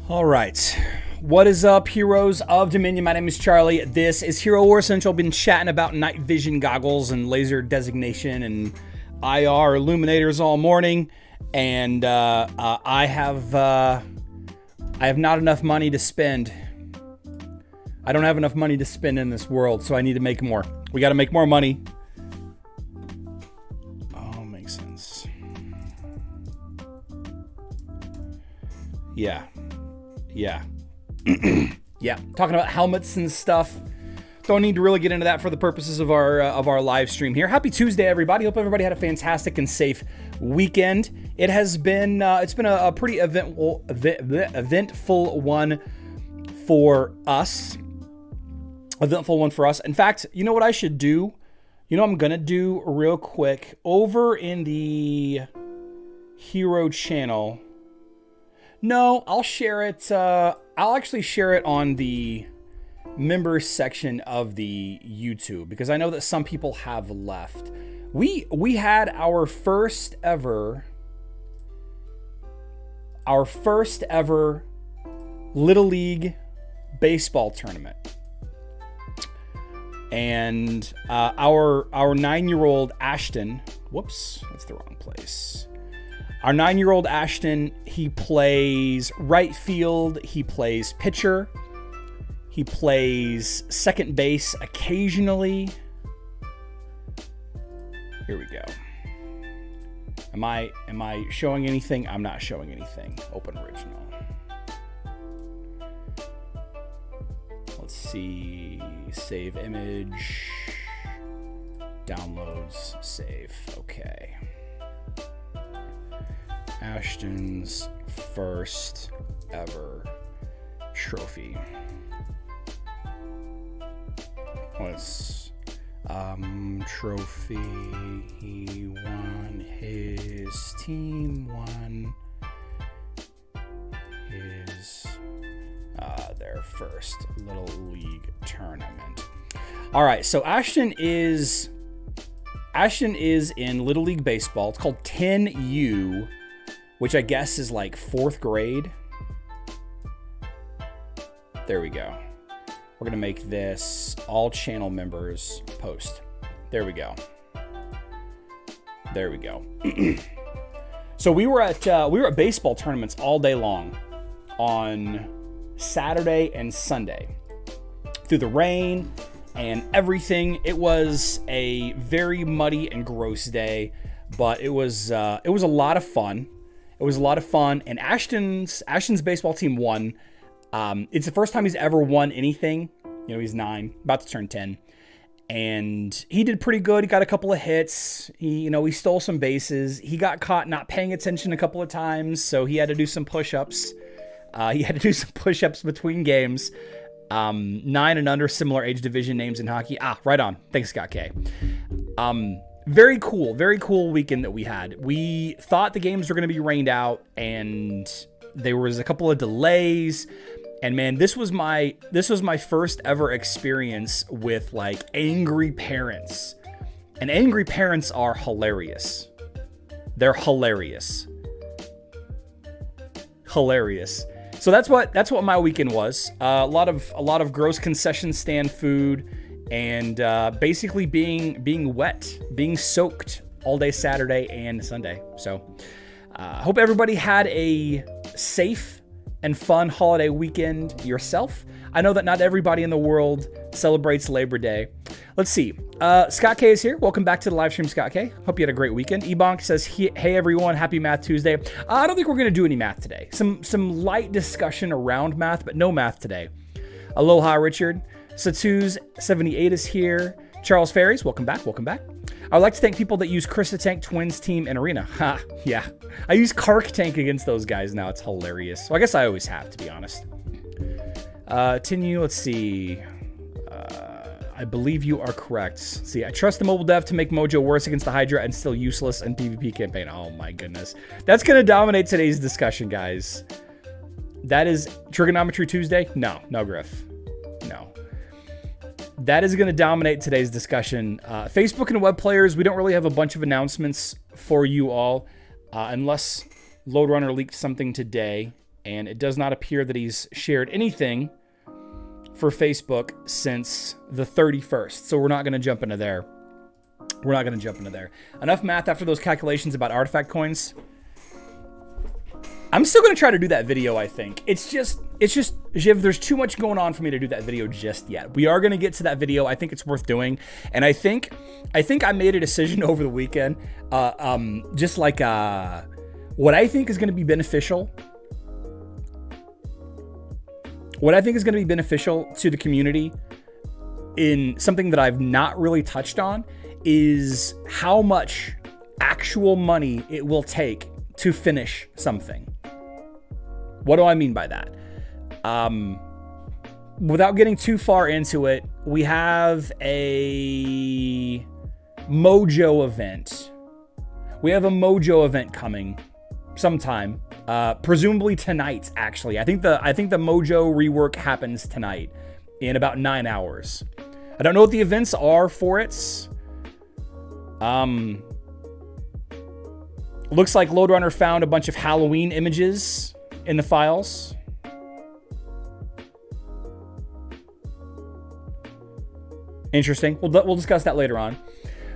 All right. What is up, heroes of Dominion? My name is Charlie. This is Hero War Central. I've been chatting about night vision goggles and laser designation and IR illuminators all morning. And I have not enough money to spend. I don't have enough money to spend in this world, so I need to make more. We got to make more money. Oh, makes sense. Yeah. Yeah, talking about helmets and stuff. Don't need to really get into that for the purposes of our live stream here. Happy Tuesday, everybody. Hope everybody had a fantastic and safe weekend. It has been it's been a pretty eventful one for us. Eventful one for us. In fact, you know what I should do? You know what I'm gonna do real quick over in the Hero channel. No, I'll share it. I'll actually share it on the members section of the YouTube because I know that some people have left. We had our first ever Little League baseball tournament, and our 9-year-old Ashton. Whoops, that's the wrong place. Our 9-year-old Ashton, he plays right field, he plays pitcher, he plays second base occasionally. Here we go. Am I showing anything? I'm not showing anything. Open original. Let's see. Save image. Downloads. Save. Okay. Ashton's first ever trophy. What's trophy? He won. His team won his their first Little League tournament. All right, so Ashton is in Little League baseball. It's called 10U. Which I guess is like 4th grade. There we go. We're gonna make this all channel members post. There we go. There we go. So we were at baseball tournaments all day long on Saturday and Sunday through the rain and everything. It was a very muddy and gross day, but it was a lot of fun. It was a lot of fun, and Ashton's baseball team won. It's the first time he's ever won anything. You know, he's 9, about to turn 10, and he did pretty good. He got a couple of hits. He stole some bases. He got caught not paying attention a couple of times, so he had to do some push-ups. Between games. 9 and under, similar age division names in hockey. Right on. Thanks, Scott K. Very cool weekend that we had. We thought the games were going to be rained out, and there was a couple of delays. And man, this was my first ever experience with like angry parents. And angry parents are hilarious. They're hilarious. So that's what my weekend was. A lot of gross concession stand food. And basically being wet, being soaked all day Saturday and Sunday. So hope everybody had a safe and fun holiday weekend yourself. I know that not everybody in the world celebrates Labor Day. Let's see. Scott K is here. Welcome back to the live stream, Scott K. Hope you had a great weekend. Ebonk says, hey everyone, happy Math Tuesday. I don't think we're going to do any math today. Some light discussion around math, but no math today. Aloha, Richard. Satuz78 is here. Charles Ferries, welcome back. I would like to thank people that use Krista Tank, Twins Team, and Arena. Yeah. I use Kark Tank against those guys now. It's hilarious. Well, I guess I always have, to be honest. Continue, let's see. I believe you are correct. Let's see, I trust the mobile dev to make Mojo worse against the Hydra and still useless in PvP campaign. Oh my goodness. That's going to dominate today's discussion, guys. That is Trigonometry Tuesday? No, Griff. No. That is going to dominate today's discussion. Facebook and web players, we don't really have a bunch of announcements for you all, unless Loadrunner leaked something today. and it does not appear that he's shared anything for Facebook since the 31st. So we're not going to jump into there. Enough math after those calculations about artifact coins. I'm still going to try to do that video, I think. It's just, Jiv, there's too much going on for me to do that video just yet. We are going to get to that video. I think it's worth doing. And I think I made a decision over the weekend, just like what I think is going to be beneficial. What I think is going to be beneficial to the community in something that I've not really touched on is how much actual money it will take to finish something. What do I mean by that? Without getting too far into it, we have a Mojo event. We have a Mojo event coming sometime, presumably tonight, actually. I think the Mojo Rework happens tonight in about 9 hours. I don't know what the events are for it. Looks like Loadrunner found a bunch of Halloween images in the files. Interesting. We'll discuss that later on.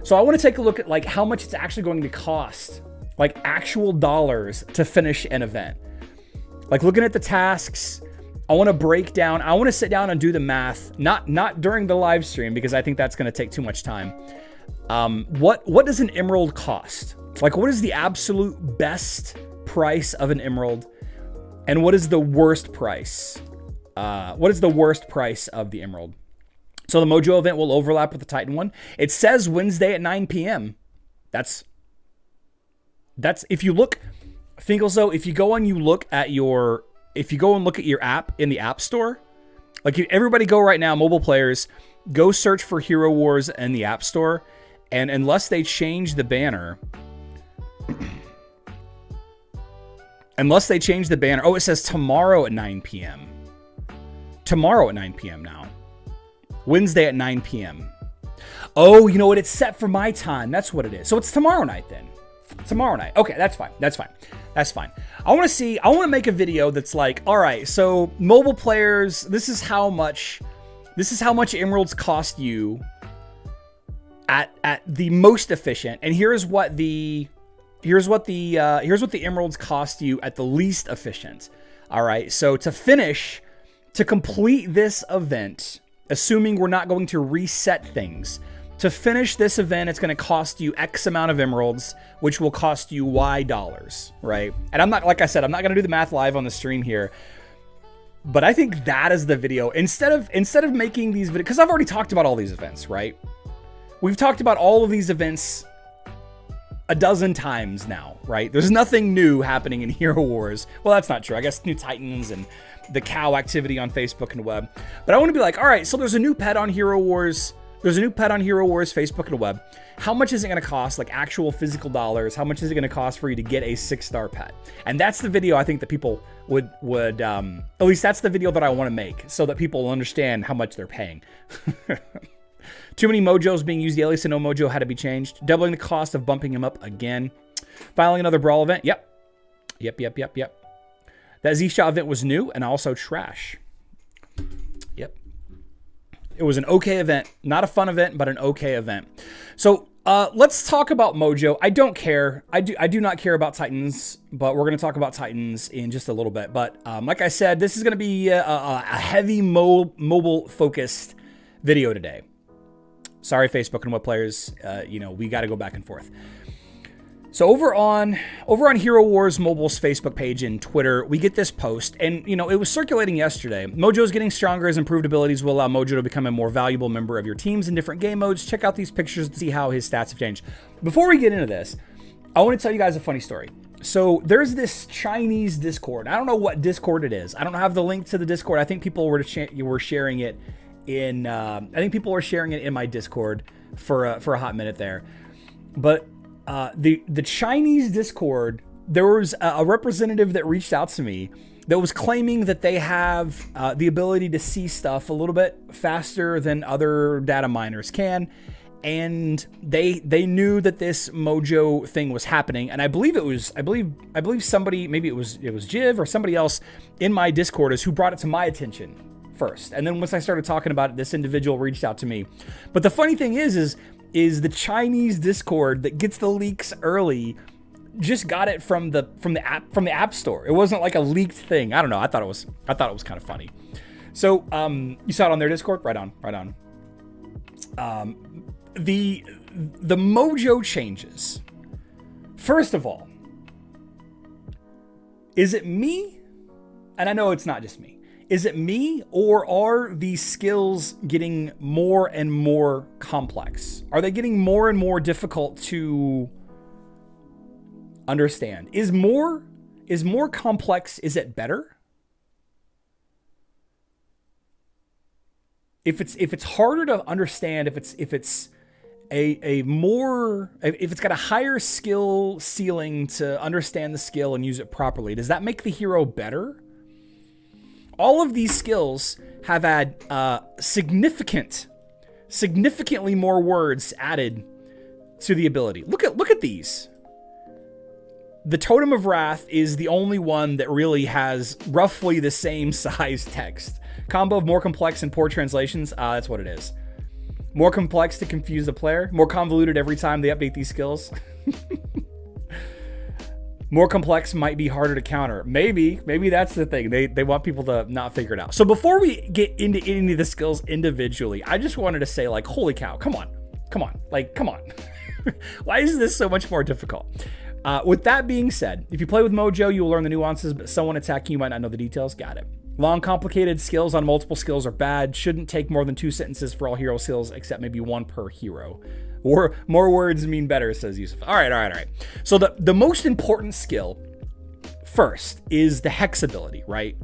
So I want to take a look at like how much it's actually going to cost, like actual dollars, to finish an event. Like looking at the tasks, I want to break down. I want to sit down and do the math. Not during the live stream because I think that's going to take too much time. What does an emerald cost? Like, what is the absolute best price of an emerald? And what is the worst price? What is the worst price of the emerald? So the Mojo event will overlap with the Titan one. It says Wednesday at 9 p.m. That's if you look, Finkelso, if you go and look at your app in the App Store, like everybody go right now, mobile players, go search for Hero Wars in the App Store, and unless they change the banner, oh, it says tomorrow at 9 p.m. Tomorrow at 9 p.m. now. Wednesday at 9 p.m. Oh, you know what? It's set for my time. That's what it is. So it's tomorrow night then. Tomorrow night. Okay, that's fine. I want to make a video that's like, all right, so mobile players, this is how much emeralds cost you at the most efficient, and here's what the emeralds cost you at the least efficient. All right, so to complete this event, assuming we're not going to reset things, to finish this event, it's going to cost you X amount of emeralds, which will cost you Y dollars, right? And I'm not, like I said, I'm not going to do the math live on the stream here, but I think that is the video. Instead of making these videos, because I've already talked about all these events, right? We've talked about all of these events a dozen times now, right? There's nothing new happening in Hero Wars. Well, that's not true. I guess new Titans and the cow activity on Facebook and web. But I want to be like, all right, so there's a new pet on Hero Wars. There's a new pet on Hero Wars, Facebook and web. How much is it going to cost, like actual physical dollars? How much is it going to cost for you to get a 6-star pet? And that's the video I think that people would at least that's the video that I want to make so that people will understand how much they're paying. Too many mojos being used. The alias and no mojo had to be changed. Doubling the cost of bumping him up again. Filing another brawl event. Yep. That Z-Shot event was new and also trash. Yep. It was an okay event. Not a fun event, but an okay event. So let's talk about Mojo. I don't care. I do not care about Titans, but we're going to talk about Titans in just a little bit. But like I said, this is going to be a heavy mobile-focused video today. Sorry, Facebook and web players. We got to go back and forth. So over on Hero Wars Mobile's Facebook page and Twitter, we get this post, and it was circulating yesterday. Mojo's getting stronger as improved abilities will allow Mojo to become a more valuable member of your teams in different game modes. Check out these pictures to see how his stats have changed. Before we get into this, I want to tell you guys a funny story. So there's this Chinese Discord. I don't know what Discord it is. I don't have the link to the Discord. I think people were sharing it in. I think people were sharing it in my Discord for a hot minute there, but. The Chinese Discord, there was a representative that reached out to me that was claiming that they have the ability to see stuff a little bit faster than other data miners can. and they knew that this Mojo thing was happening, and I believe somebody, maybe it was Jiv or somebody else in my Discord is who brought it to my attention first. And then once I started talking about it, this individual reached out to me. But the funny thing is the Chinese Discord that gets the leaks early just got it from the app store. It wasn't like a leaked thing. I don't know. I thought it was kind of funny. So you saw it on their Discord? Right on. The Mojo changes. First of all, is it me? And I know it's not just me. Is it me, or are these skills getting more and more complex? Are they getting more and more difficult to understand? Is more complex, is it better? If it's harder to understand, if it's got a higher skill ceiling to understand the skill and use it properly, does that make the hero better? All of these skills have had significantly more words added to the ability. Look at these. The Totem of Wrath is the only one that really has roughly the same size text. Combo of more complex and poor translations. That's what it is. More complex to confuse the player. More convoluted every time they update these skills. More complex might be harder to counter. Maybe that's the thing. They want people to not figure it out. So before we get into any of the skills individually, I just wanted to say, like, holy cow, come on. Like, come on. Why is this so much more difficult? With that being said, if you play with Mojo, you will learn the nuances, but someone attacking you might not know the details. Got it. Long, complicated skills on multiple skills are bad. Shouldn't take more than 2 sentences for all hero skills, except maybe 1 per hero. Or more words mean better, says Yusuf. All right. So the most important skill first is the Hex ability, right?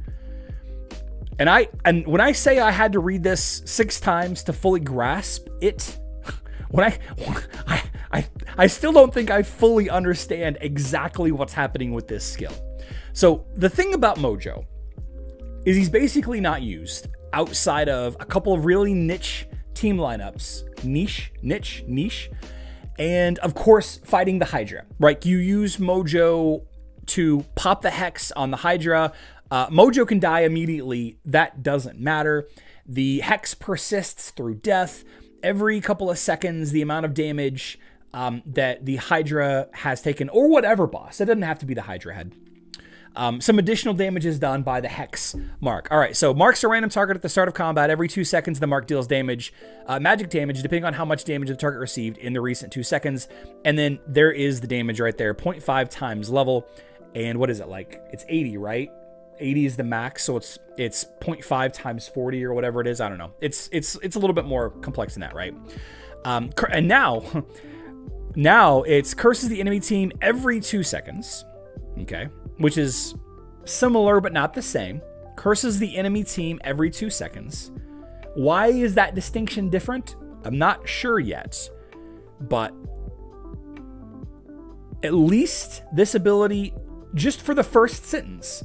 And when I say I had to read this 6 times to fully grasp it, I still don't think I fully understand exactly what's happening with this skill. So the thing about Mojo is he's basically not used outside of a couple of really niche team lineups, niche, and of course fighting the Hydra, right? You use Mojo to pop the Hex on the Hydra. Mojo can die immediately. That doesn't matter. The Hex persists through death. Every couple of seconds, the amount of damage that the Hydra has taken, or whatever boss, it doesn't have to be the Hydra head. Some additional damage is done by the Hex mark. All right, so marks a random target at the start of combat. Every 2 seconds, the mark deals damage, magic damage, depending on how much damage the target received in the recent 2 seconds. And then there is the damage right there, 0.5 times level. And what is it like? It's 80, right? 80 is the max, so it's 0.5 times 40 or whatever it is. I don't know. It's a little bit more complex than that, right? And now it's curses the enemy team every 2 seconds. Okay, which is similar but not the same. Curses the enemy team every 2 seconds. Why is that distinction different? I'm not sure yet, but at least this ability, just for the first sentence,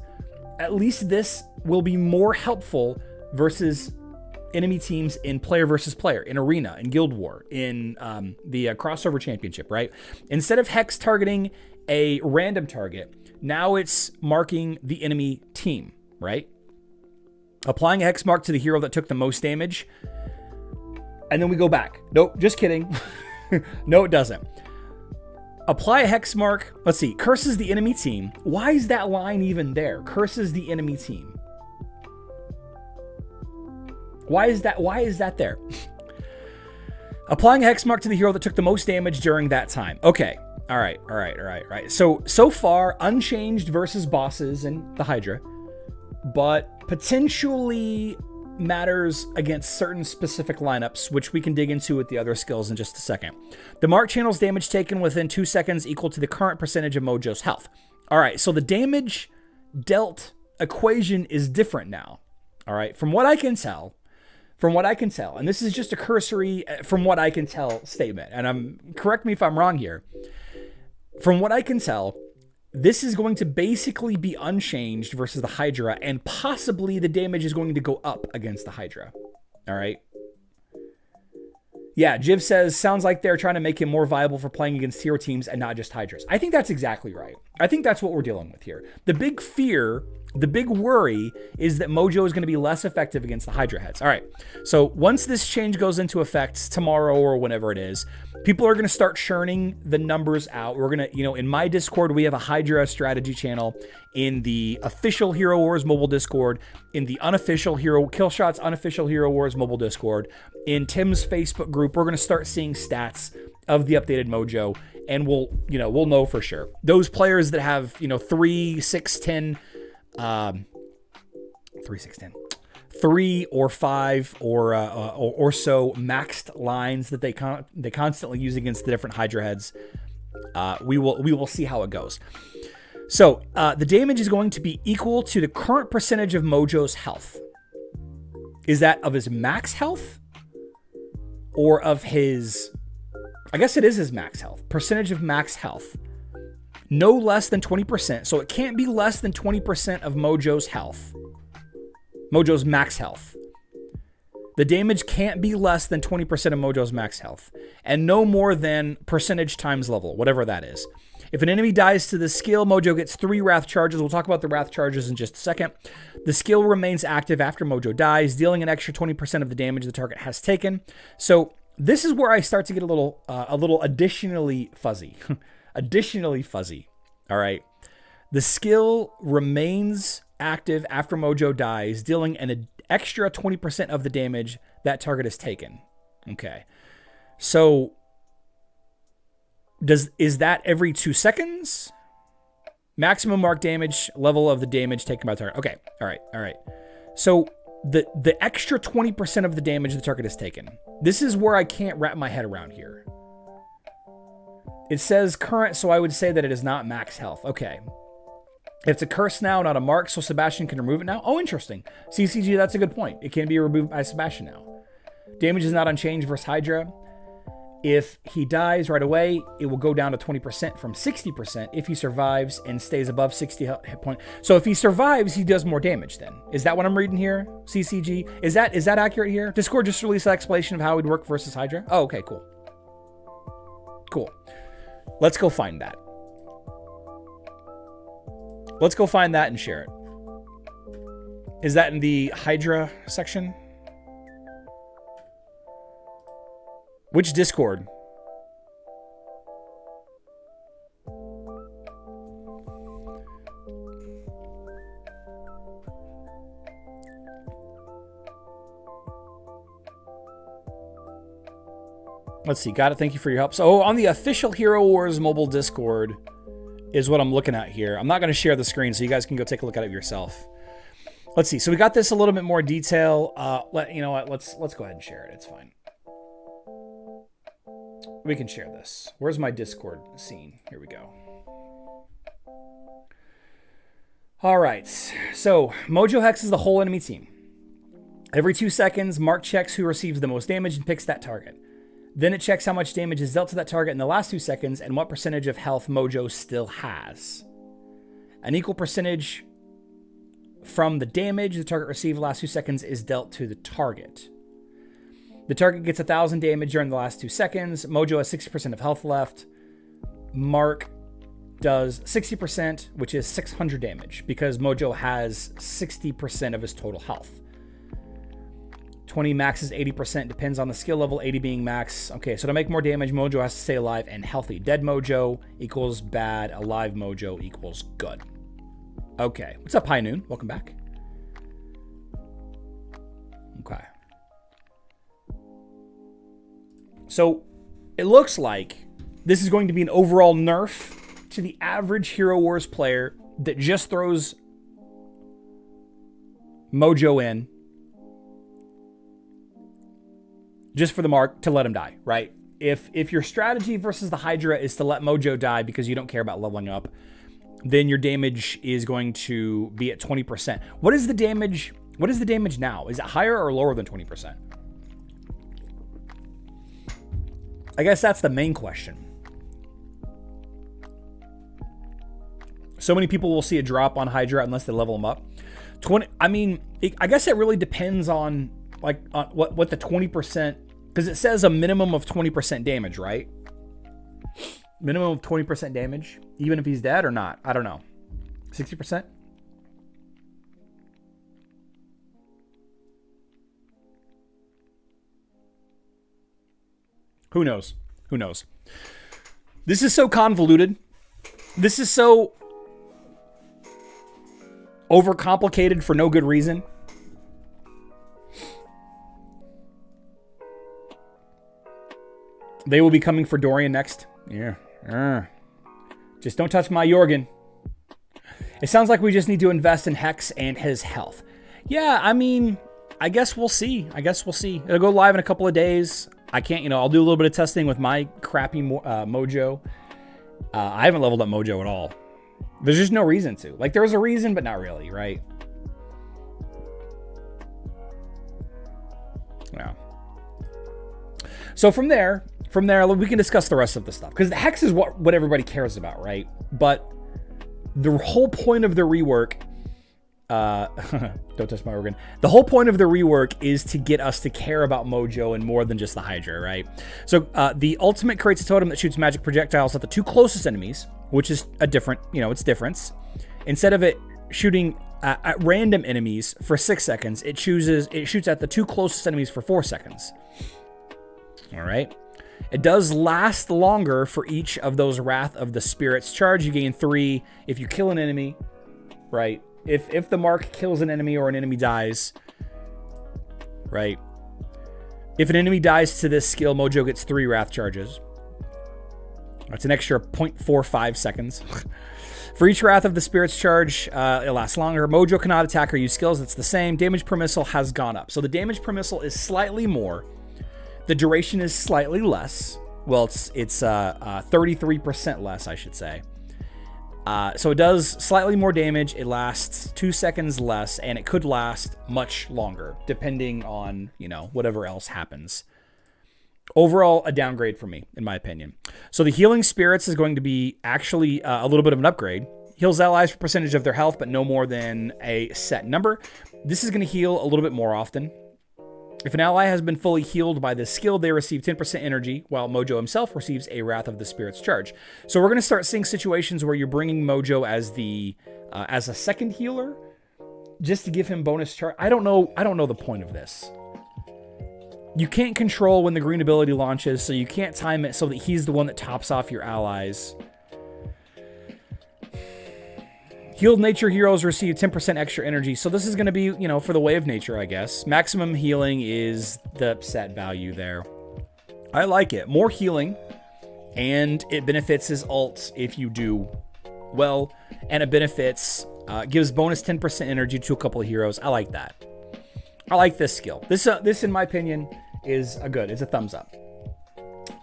at least this will be more helpful versus enemy teams in player versus player, in Arena, in Guild War, in the crossover championship, right? Instead of Hex targeting a random target, now it's marking the enemy team, right? Applying a Hex mark to the hero that took the most damage. And then we go back. Nope, just kidding. No, it doesn't. Apply a Hex mark. Let's see. Curses the enemy team. Why is that line even there? Curses the enemy team. Why is that there? Applying a Hex mark to the hero that took the most damage during that time. Okay. All right. So far, unchanged versus bosses and the Hydra, but potentially matters against certain specific lineups, which we can dig into with the other skills in just a second. The mark channels damage taken within 2 seconds equal to the current percentage of Mojo's health. All right, so the damage dealt equation is different now. All right, from what I can tell, and this is just a cursory from what I can tell statement, and correct me if I'm wrong here. From what I can tell, this is going to basically be unchanged versus the Hydra, and possibly the damage is going to go up against the Hydra. All right. Yeah, Jiv says, sounds like they're trying to make him more viable for playing against hero teams and not just Hydras. I think that's exactly right. I think that's what we're dealing with here. The big fear, the big worry is that Mojo is going to be less effective against the Hydra heads. All right, so once this change goes into effect tomorrow or whenever it is, people are going to start churning the numbers out. We're going to, in my Discord, we have a Hydra strategy channel. In the official Hero Wars mobile Discord, in the unofficial Killshot's unofficial Hero Wars mobile Discord, in Tim's Facebook group, we're going to start seeing stats of the updated Mojo, and we'll know for sure. Those players that have, 3, 6, 10, 3 or 5 or so maxed lines that they constantly use against the different Hydra heads. We will see how it goes. So the damage is going to be equal to the current percentage of Mojo's health. Is that of his max health or of his? I guess it is his max health. Percentage of max health. No less than 20%. So it can't be less than 20% of Mojo's health. Mojo's max health. The damage can't be less than 20% of Mojo's max health. And no more than percentage times level, whatever that is. If an enemy dies to the skill, Mojo gets 3 Wrath charges. We'll talk about the Wrath charges in just a second. The skill remains active after Mojo dies, dealing an extra 20% of the damage the target has taken. So this is where I start to get a little additionally fuzzy. Additionally fuzzy. All right. The skill remains active after Mojo dies, dealing an extra 20% of the damage that target has taken. Okay. So is that every 2 seconds? Maximum mark damage level of the damage taken by the target. Okay. All right. So the extra 20% of the damage the target has taken. This is where I can't wrap my head around here. It says current, so I would say that it is not max health. Okay. It's a curse now, not a mark, so Sebastian can remove it now. Oh, interesting. CCG, that's a good point. It can be removed by Sebastian now. Damage is not unchanged versus Hydra. If he dies right away, it will go down to 20% from 60% if he survives and stays above 60 hit point. So if he survives, he does more damage then. Is that what I'm reading here, CCG? Is that accurate here? Discord just released an explanation of how it would work versus Hydra. Oh, okay, cool. Cool. Let's go find that. Let's go find that and share it. Is that in the Hydra section? Which Discord? Let's see. Got it. Thank you for your help. So on the official Hero Wars mobile Discord is what I'm looking at here. I'm not going to share the screen, so you guys can go take a look at it yourself. Let's see. So we got this a little bit more detail. You know what? Let's go ahead and share it. It's fine. We can share this. Where's my Discord scene? Here we go. All right. So Mojo hexes the whole enemy team. Every 2 seconds, Mark checks who receives the most damage and picks that target. Then it checks how much damage is dealt to that target in the last 2 seconds and what percentage of health Mojo still has. An equal percentage from the damage the target received the last 2 seconds is dealt to the target. The target gets 1,000 damage during the last 2 seconds. Mojo has 60% of health left. Mark does 60%, which is 600 damage, because Mojo has 60% of his total health. 20 max is 80%, depends on the skill level, 80 being max. Okay, so to make more damage, Mojo has to stay alive and healthy. Dead Mojo equals bad, alive Mojo equals good. Okay, what's up, High Noon? Welcome back. Okay. So it looks like this is going to be an overall nerf to the average Hero Wars player that just throws Mojo in just for the mark to let him die, right? If your strategy versus the Hydra is to let Mojo die because you don't care about leveling up, then your damage is going to be at 20%. What is the damage? What is the damage now? Is it higher or lower than 20%? I guess that's the main question. So many people will see a drop on Hydra unless they level them up. I guess it really depends on what the 20% Because it says a minimum of 20% damage, right? Minimum of 20% damage, even if he's dead or not. I don't know. 60%? Who knows? Who knows? This is so convoluted. This is so overcomplicated for no good reason. They will be coming for Dorian next. Yeah. Just don't touch my Jorgen. It sounds like we just need to invest in Hex and his health. Yeah, I mean, I guess we'll see. It'll go live in a couple of days. I can't, I'll do a little bit of testing with my crappy Mojo. I haven't leveled up Mojo at all. There's just no reason to. Like, there's a reason, but not really, right? Yeah. So from there, we can discuss the rest of the stuff. Because the Hex is what everybody cares about, right? But the whole point of the rework... don't touch my organ. The whole point of the rework is to get us to care about Mojo and more than just the Hydra, right? So the ultimate creates a totem that shoots magic projectiles at the two closest enemies, which is a different, it's difference. Instead of it shooting at random enemies for 6 seconds, it shoots at the two closest enemies for 4 seconds. All right. It does last longer for each of those Wrath of the Spirits charge. You gain 3 if you kill an enemy, right? If the mark kills an enemy or an enemy dies, right? If an enemy dies to this skill, Mojo gets 3 Wrath charges. That's an extra 0.45 seconds. For each Wrath of the Spirits charge, it lasts longer. Mojo cannot attack or use skills. It's the same. Damage per missile has gone up. So the damage per missile is slightly more. The duration is slightly less. Well, it's 33% less, I should say. So it does slightly more damage. It lasts 2 seconds less, and it could last much longer, depending on, whatever else happens. Overall, a downgrade for me, in my opinion. So the Healing Spirits is going to be actually a little bit of an upgrade. Heals allies for percentage of their health, but no more than a set number. This is going to heal a little bit more often. If an ally has been fully healed by this skill, they receive 10% energy, while Mojo himself receives a Wrath of the Spirits charge. So we're going to start seeing situations where you're bringing Mojo as a second healer, just to give him bonus charge. I don't know the point of this. You can't control when the green ability launches, so you can't time it so that he's the one that tops off your allies. Healed nature heroes receive 10% extra energy. So this is going to be, for the way of nature, I guess. Maximum healing is the set value there. I like it. More healing, and it benefits his ult if you do well, and it benefits, gives bonus 10% energy to a couple of heroes. I like that. I like this skill. This in my opinion, is it's a thumbs up.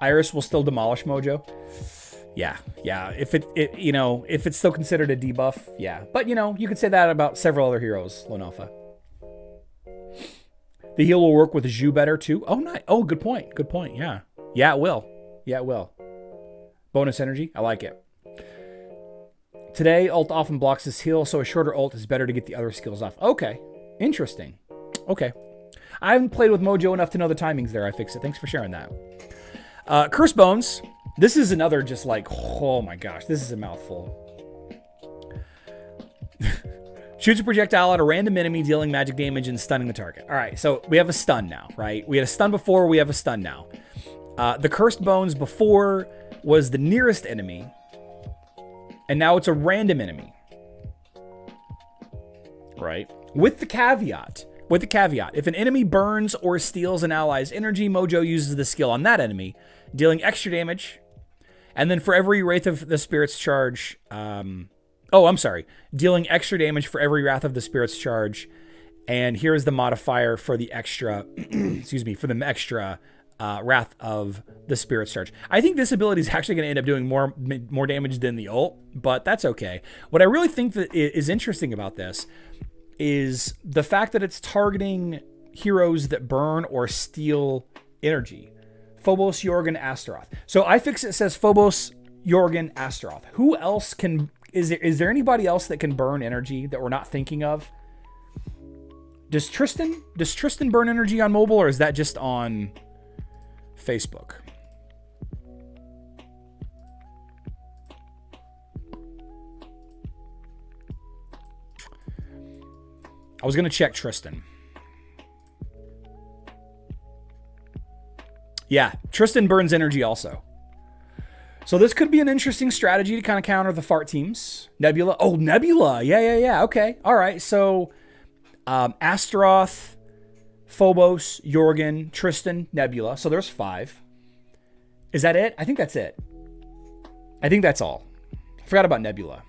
Iris will still demolish Mojo. Yeah. If if it's still considered a debuff, yeah. But you could say that about several other heroes, Lone Alpha. The heal will work with Zhu better too. Oh, nice. Oh, good point. Yeah. Yeah, it will. Bonus energy. I like it. Today, ult often blocks his heal, so a shorter ult is better to get the other skills off. Okay. Interesting. Okay. I haven't played with Mojo enough to know the timings there. I fixed it. Thanks for sharing that. Curse Bones. This is another just like, oh my gosh, this is a mouthful. Shoots a projectile at a random enemy, dealing magic damage and stunning the target. All right, so we have a stun now, right? We had a stun before, we have a stun now. The Cursed Bones before was the nearest enemy, and now it's a random enemy. Right? With the caveat, if an enemy burns or steals an ally's energy, Mojo uses the skill on that enemy, dealing extra damage. And then for every Wrath of the Spirits charge, dealing extra damage for every Wrath of the Spirits charge. And here's the modifier for the extra, Wrath of the Spirits charge. I think this ability is actually going to end up doing more damage than the ult, but that's okay. What I really think that is interesting about this is the fact that it's targeting heroes that burn or steal energy. Phobos, Jorgen, Astaroth. So iFixit says Phobos, Jorgen, Astaroth. Who else can... Is there anybody else that can burn energy that we're not thinking of? Does Tristan burn energy on mobile, or is that just on Facebook. I was going to check Tristan. Yeah, Tristan burns energy also. So this could be an interesting strategy to kind of counter the fart teams. Nebula. Oh, Nebula. Yeah. Okay. All right. So Astaroth, Phobos, Jorgen, Tristan, Nebula. So there's 5. Is that it? I think that's it. I think that's all. I forgot about Nebula.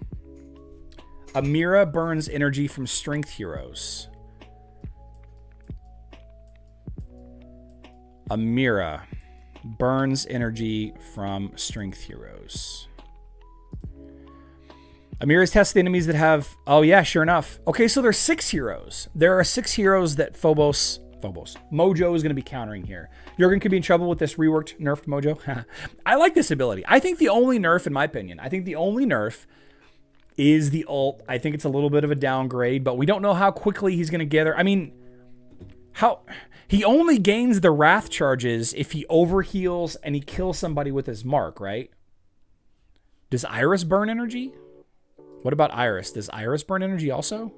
Amira burns energy from strength heroes. Amira burns energy from strength heroes. Amira's tests the enemies that have... Oh, yeah, sure enough. Okay, so there's 6 heroes. There are 6 heroes that Mojo is going to be countering here. Jorgen could be in trouble with this reworked, nerfed Mojo. I like this ability. I think the only nerf, in my opinion, is the ult. I think it's a little bit of a downgrade, but we don't know how quickly he's going to get there. I mean, he only gains the wrath charges if he overheals and he kills somebody with his mark, right? Does Iris burn energy? What about Iris? Does Iris burn energy also?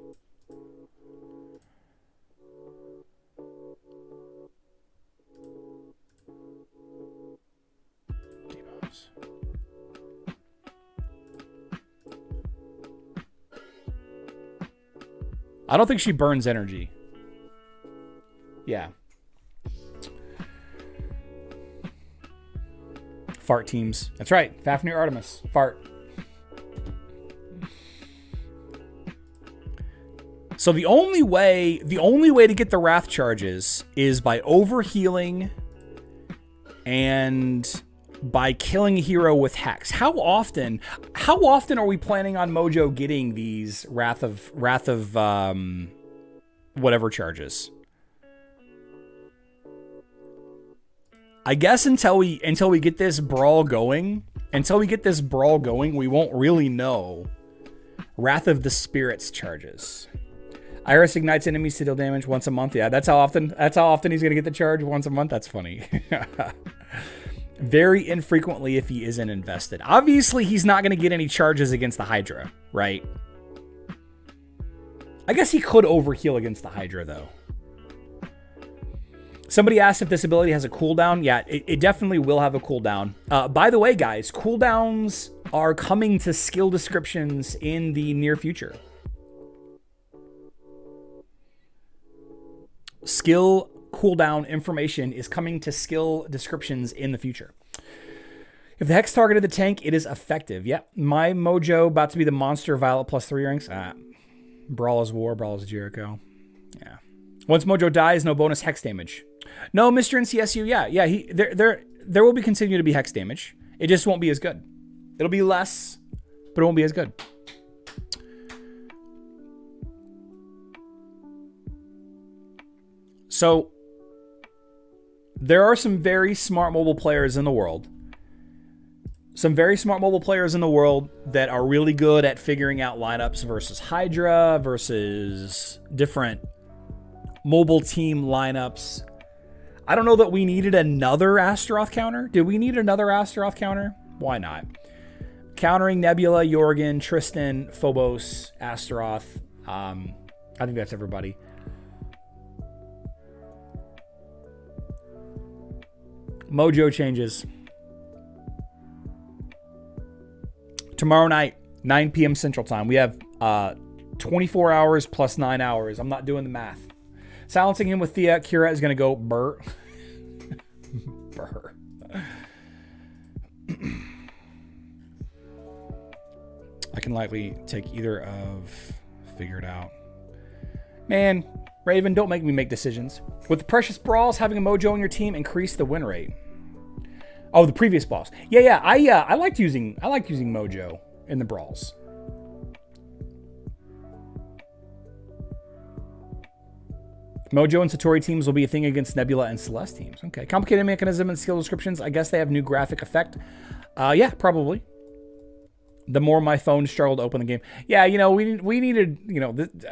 I don't think she burns energy. Yeah. Fart teams. That's right. Fafnir Artemis. Fart. So the only way to get the wrath charges is by overhealing and by killing a hero with Hex. How often are we planning on Mojo getting these wrath of whatever charges? I guess until we get this brawl going, we won't really know Wrath of the Spirits charges. Iris ignites enemies to deal damage once a month. Yeah, that's how often he's gonna get the charge, once a month. That's funny. Very infrequently if he isn't invested. Obviously, he's not going to get any charges against the Hydra, right? I guess he could overheal against the Hydra, though. Somebody asked if this ability has a cooldown. Yeah, it definitely will have a cooldown. By the way, guys, cooldowns are coming to skill descriptions in the near future. Skill cooldown information is coming to skill descriptions in the future. If the Hex targeted the tank, it is effective. Yep. My Mojo about to be the monster Violet +3 ranks. Brawl is War, Brawl is Jericho. Yeah. Once Mojo dies, no bonus Hex damage. No, Mr. NCSU, yeah. There will be continue to be Hex damage. It just won't be as good. It'll be less, but it won't be as good. So there are some very smart mobile players in the world. That are really good at figuring out lineups versus Hydra, versus different mobile team lineups. I don't know that we needed another Astaroth counter. Did we need another Astaroth counter? Why not? Countering Nebula, Jorgen, Tristan, Phobos, Astaroth. I think that's everybody. Mojo changes. Tomorrow night, 9 p.m. Central Time. We have 24 hours plus 9 hours. I'm not doing the math. Silencing him with Thea. Kira is going to go burr. Burr. I can likely take either of... Figure it out. Man, Raven, don't make me make decisions. With the Precious Brawls, having a Mojo in your team increase the win rate. Oh, the previous boss. Yeah. I liked using Mojo in the brawls. Mojo and Satori teams will be a thing against Nebula and Celeste teams. Okay. Complicated mechanism and skill descriptions. I guess they have new graphic effect. Yeah, probably. The more my phone struggled to open the game. Yeah, we needed,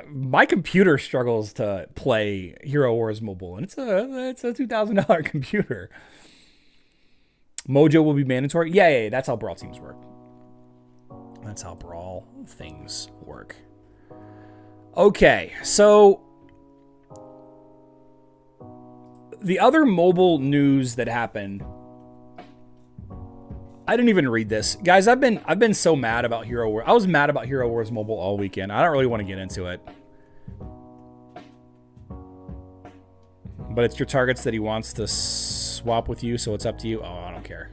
my computer struggles to play Hero Wars Mobile, and it's a $2,000 computer. Mojo will be mandatory. Yeah, that's how Brawl teams work. That's how Brawl things work. Okay, so the other mobile news that happened, I didn't even read this. Guys, I've been so mad about Hero Wars. I was mad about Hero Wars Mobile all weekend. I don't really want to get into it. But it's your targets that he wants to swap with you, so it's up to you. Oh, I don't care.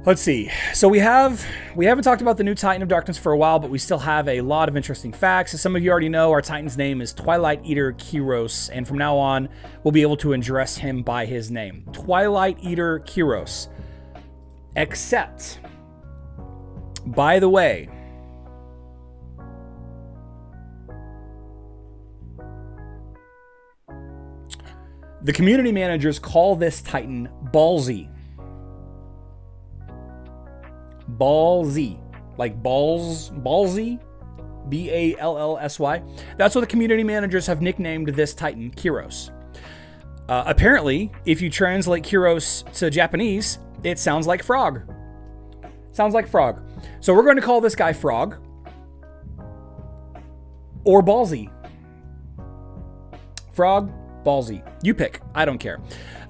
Let's see. So we haven't talked about the new Titan of Darkness for a while, but we still have a lot of interesting facts. As some of you already know, our Titan's name is Twilight Eater Keros, and from now on, we'll be able to address him by his name. Twilight Eater Keros. Except, by the way, the community managers call this Titan Ballsy. Ballsy. Like balls, Ballsy. Ballsy. That's what the community managers have nicknamed this Titan, Keros. Apparently, if you translate Keros to Japanese, it sounds like frog. Sounds like frog. So we're going to call this guy Frog. Or Ballsy. Frog, Ballsy. You pick. I don't care.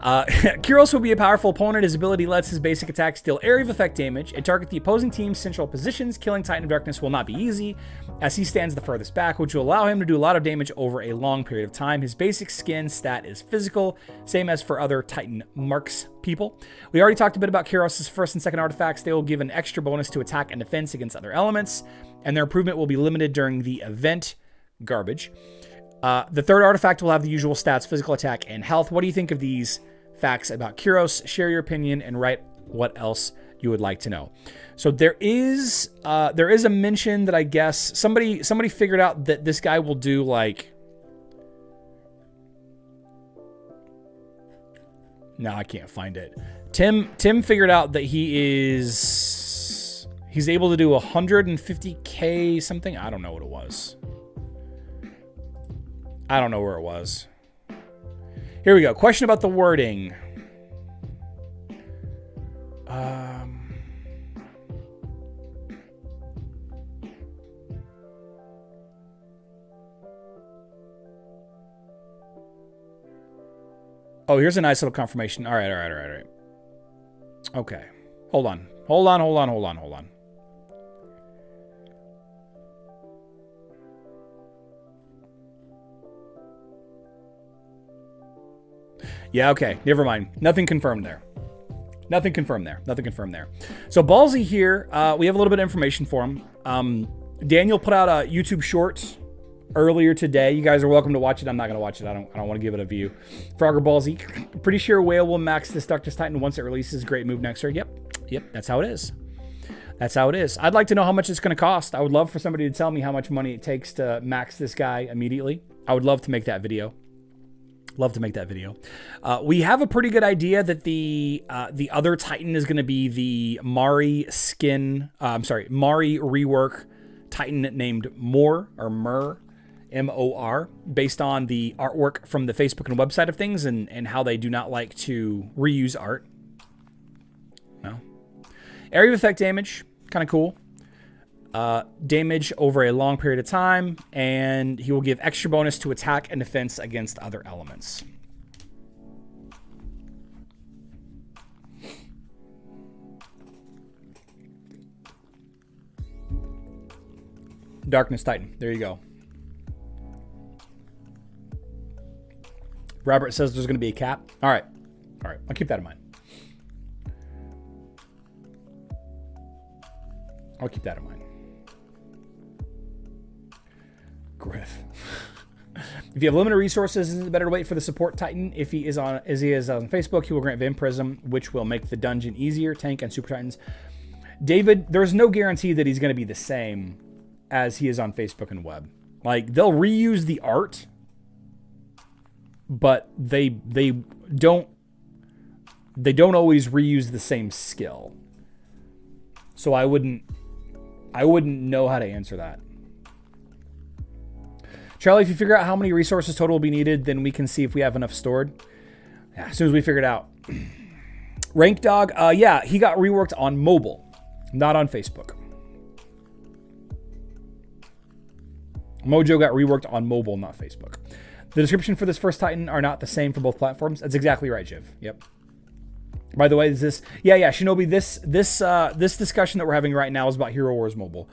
Keros will be a powerful opponent. His ability lets his basic attacks deal area of effect damage and target the opposing team's central positions. Killing Titan of Darkness will not be easy, as he stands the furthest back, which will allow him to do a lot of damage over a long period of time. His basic skin stat is physical, same as for other Titan marks people. We already talked a bit about Keros' first and second artifacts. They will give an extra bonus to attack and defense against other elements, and their improvement will be limited during the event. Garbage. The third artifact will have the usual stats, physical attack, and health. What do you think of these facts about Keros? Share your opinion and write what else you would like to know. So there is a mention that I guess somebody figured out that this guy will do like. No, I can't find it. Tim figured out that he's able to do 150k something. I don't know what it was. I don't know where it was. Here we go. Question about the wording. Oh, here's a nice little confirmation. All right. Okay. Hold on. Yeah, okay. Never mind. Nothing confirmed there. So Ballsy here, we have a little bit of information for him. Daniel put out a YouTube short earlier today. You guys are welcome to watch it. I'm not going to watch it. I don't want to give it a view. Frogger Ballsy. Pretty sure Whale will max this Darkness Titan once it releases. Great move next year. Yep. That's how it is. I'd like to know how much it's going to cost. I would love for somebody to tell me how much money it takes to max this guy immediately. I would love to make that video. We have a pretty good idea that the other Titan is going to be the Mari Rework Titan named Mor, M-O-R, based on the artwork from the Facebook and website of things and how they do not like to reuse art. No. Area of effect damage, kind of cool. Damage over a long period of time, and he will give extra bonus to attack and defense against other elements. Darkness Titan. There you go. Robert says there's going to be a cap. All right. I'll keep that in mind. Griff. If you have limited resources, is it better to wait for the support Titan? If he is on, as he is on Facebook, he will grant Vampirism, which will make the dungeon easier. Tank and Super Titans. David, there's no guarantee that he's going to be the same as he is on Facebook and web. Like, they'll reuse the art, but they don't always reuse the same skill. So I wouldn't know how to answer that. Charlie, if you figure out how many resources total will be needed, then we can see if we have enough stored. Yeah, as soon as we figure it out. Rank Dog, yeah, he got reworked on mobile, not on Facebook. Mojo got reworked on mobile, not Facebook. The description for this first Titan are not the same for both platforms. That's exactly right, Jiv. Yep. By the way, is this? Yeah, Shinobi. This discussion that we're having right now is about Hero Wars Mobile.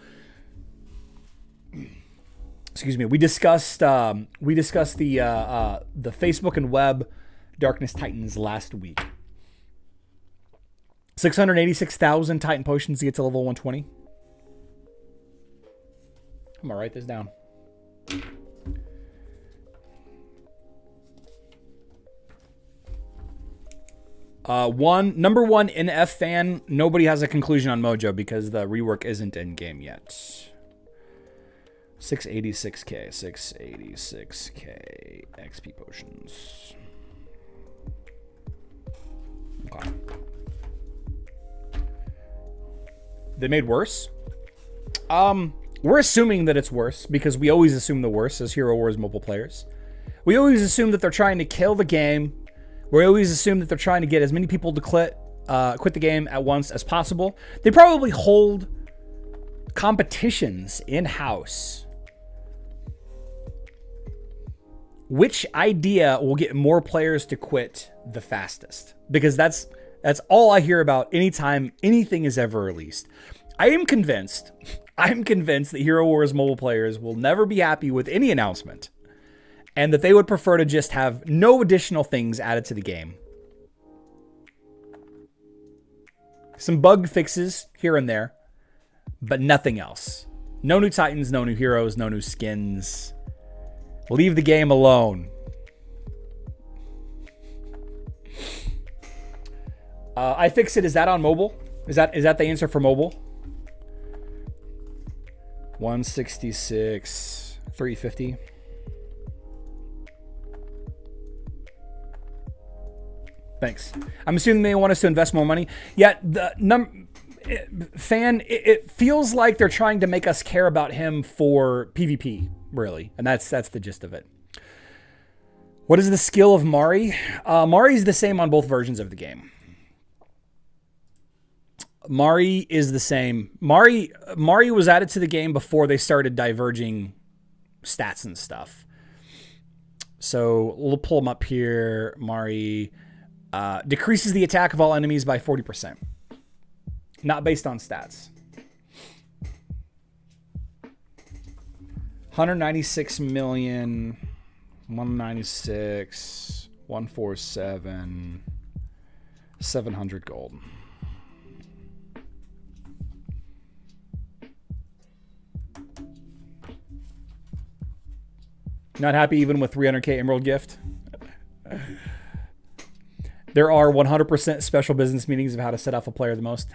Excuse me. We discussed the Facebook and web Darkness Titans last week. 686,000 Titan potions to get to level 120. I'm gonna write this down. Number one NF fan. Nobody has a conclusion on Mojo because the rework isn't in game yet. 686k, 686k XP potions. Okay. They made worse. We're assuming that it's worse because we always assume the worst as Hero Wars mobile players. We always assume that they're trying to kill the game. We always assume that they're trying to get as many people to quit the game at once as possible. They probably hold competitions in-house. Which idea will get more players to quit the fastest? Because that's all I hear about anytime anything is ever released. I'm convinced that Hero Wars mobile players will never be happy with any announcement, and that they would prefer to just have no additional things added to the game. Some bug fixes here and there, but nothing else. No new Titans, no new heroes, no new skins. Leave the game alone. iFixit, is that on mobile? Is that the answer for mobile? 166, 350. Thanks. I'm assuming they want us to invest more money. Yeah, it feels like they're trying to make us care about him for PvP, really. And that's the gist of it. What is the skill of Mari? Mari's the same on both versions of the game. Mari is the same. Mari was added to the game before they started diverging stats and stuff. So we'll pull them up here. Mari decreases the attack of all enemies by 40%. Not based on stats. 196 million, 196, 147, 700 gold. Not happy even with 300k Emerald gift. There are 100% special business meetings of how to set off a player the most.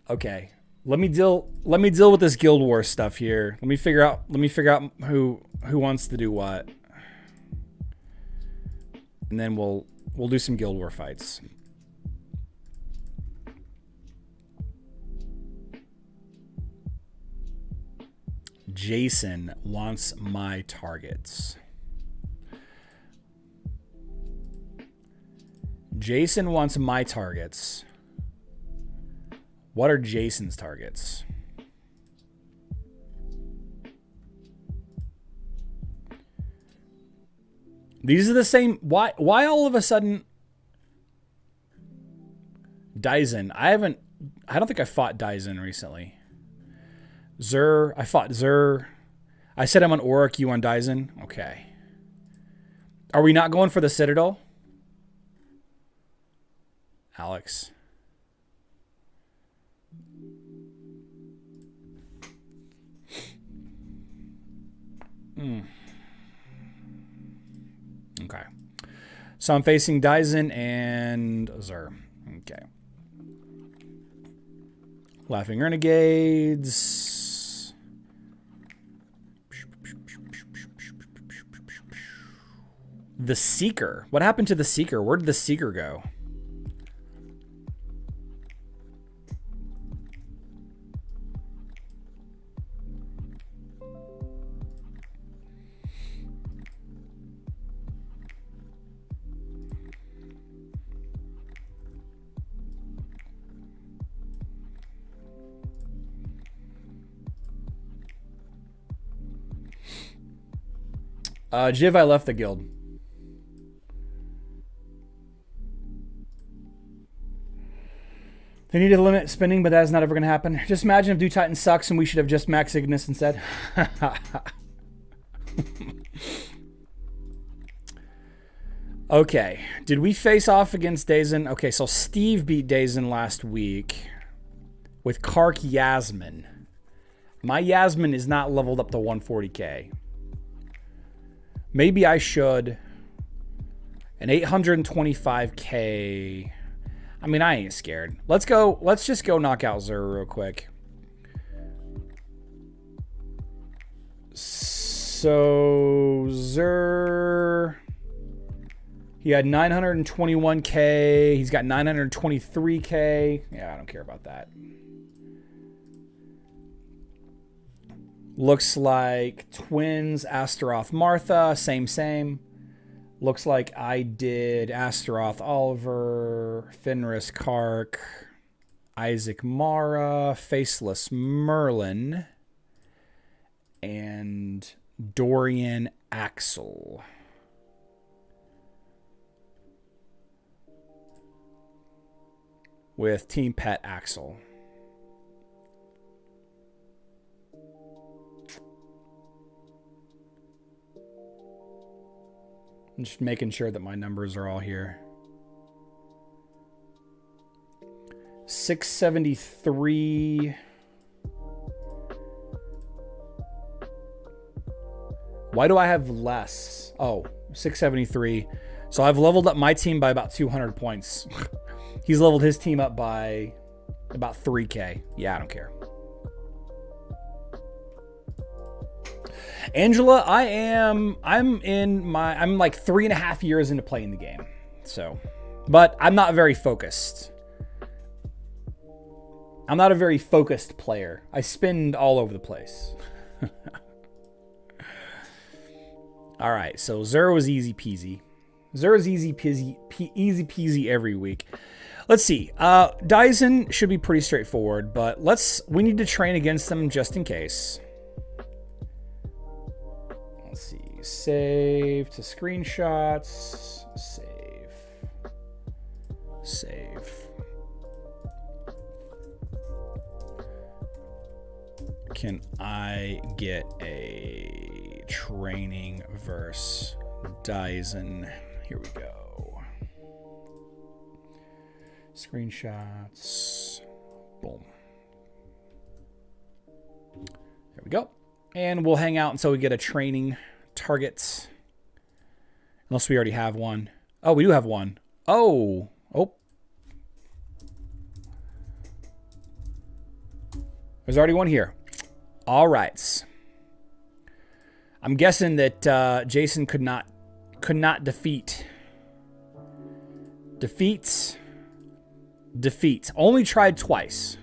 Okay, let me deal with this Guild Wars stuff here. Let me figure out who wants to do what, and then we'll do some Guild War fights. Jason wants my targets. Jason wants my targets. What are Jason's targets? These are the same. Why all of a sudden Dyson? I don't think I fought Dyson recently. Zur, I fought Zur. I said I'm on Auric, you on Dyson. Okay. Are we not going for the Citadel? Alex. Okay. So I'm facing Dyson and Zur. Okay. Laughing Renegades. The Seeker. What happened to the Seeker? Where did the Seeker go? Jiv, I left the guild. They need to limit spending, but that is not ever going to happen. Just imagine if Dew Titan sucks and we should have just Max Ignis instead. Okay. Did we face off against Dazen? Okay, so Steve beat Dazen last week with Kark Yasmin. My Yasmin is not leveled up to 140k. Maybe I should. An 825k. I mean, I ain't scared. Let's go. Let's just go knock out Zur real quick. So Zur, he had 921k. He's got 923k. Yeah, I don't care about that. Looks like Twins, Astaroth, Martha, same. Looks like I did Astaroth, Oliver, Fenris, Kark, Isaac, Mara, Faceless, Merlin, and Dorian, Axel. With Team Pet Axel. I'm just making sure that my numbers are all here. 673. Why do I have less? Oh, 673. So I've leveled up my team by about 200 points. He's leveled his team up by about 3k. Yeah, I don't care. Angela, I'm like 3.5 years into playing the game. So, but I'm not very focused. I'm not a very focused player. I spend all over the place. All right, so Zur was easy peasy. Zur is easy peasy every week. Let's see. Dyson should be pretty straightforward, but we need to train against them just in case. Let's see. Save to screenshots. Save. Can I get a training versus Dyson? Here we go. Screenshots. Boom. There we go. And we'll hang out until we get a training target. Unless we already have one. Oh, we do have one. Oh. There's already one here. All right. I'm guessing that Jason could not defeat. Defeats. Only tried twice.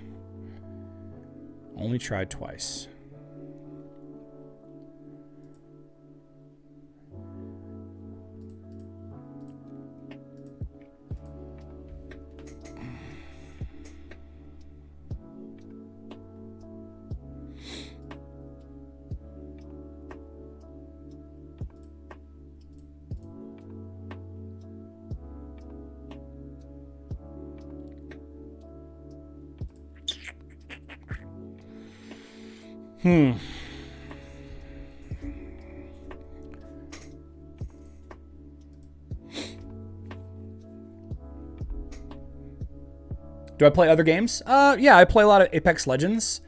Do I play other games? Yeah, I play a lot of Apex Legends.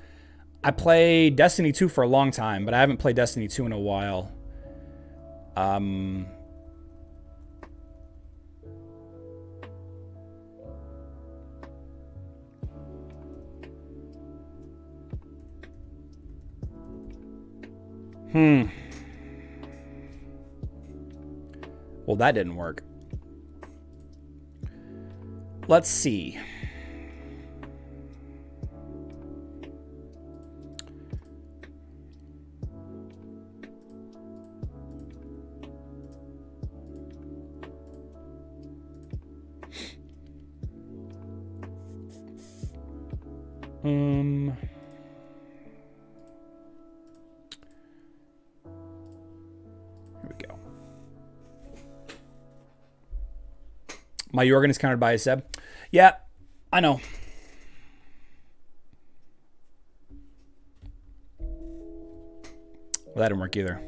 I played Destiny 2 for a long time, but I haven't played Destiny 2 in a while. Well, that didn't work. Let's see. Here we go. My Jorgen is countered by a Seb. Yeah, I know. Well, that didn't work either.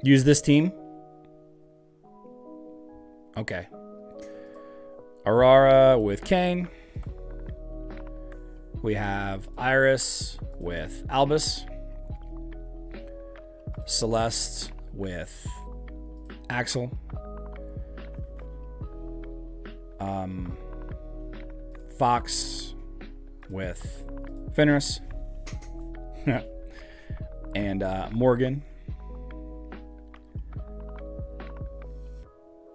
Use this team. Okay. Aurora with Kane. We have Iris with Albus. Celeste with Axel. Fox with Fenris. And Morgan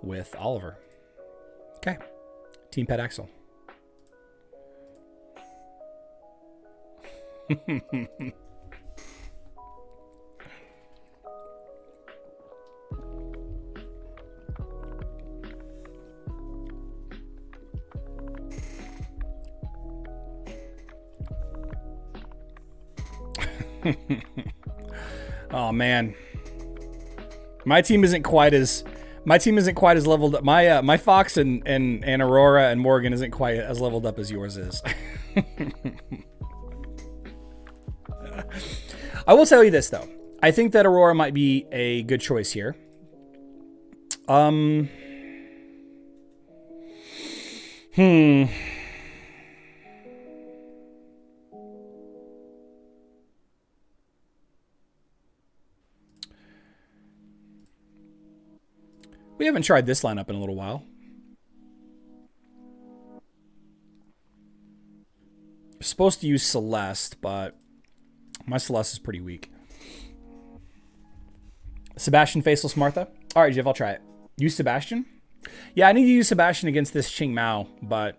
with Oliver. Okay. Team Pet Axel. Oh man, my team isn't quite as leveled up. My Fox and Aurora and Morgan isn't quite as leveled up as yours is. I will tell you this though. I think that Aurora might be a good choice here. We haven't tried this lineup in a little while. I'm supposed to use Celeste, but my Celeste is pretty weak. Sebastian, Faceless, Martha. All right, Jeff, I'll try it. Use Sebastian? Yeah, I need to use Sebastian against this Ching Mao, but...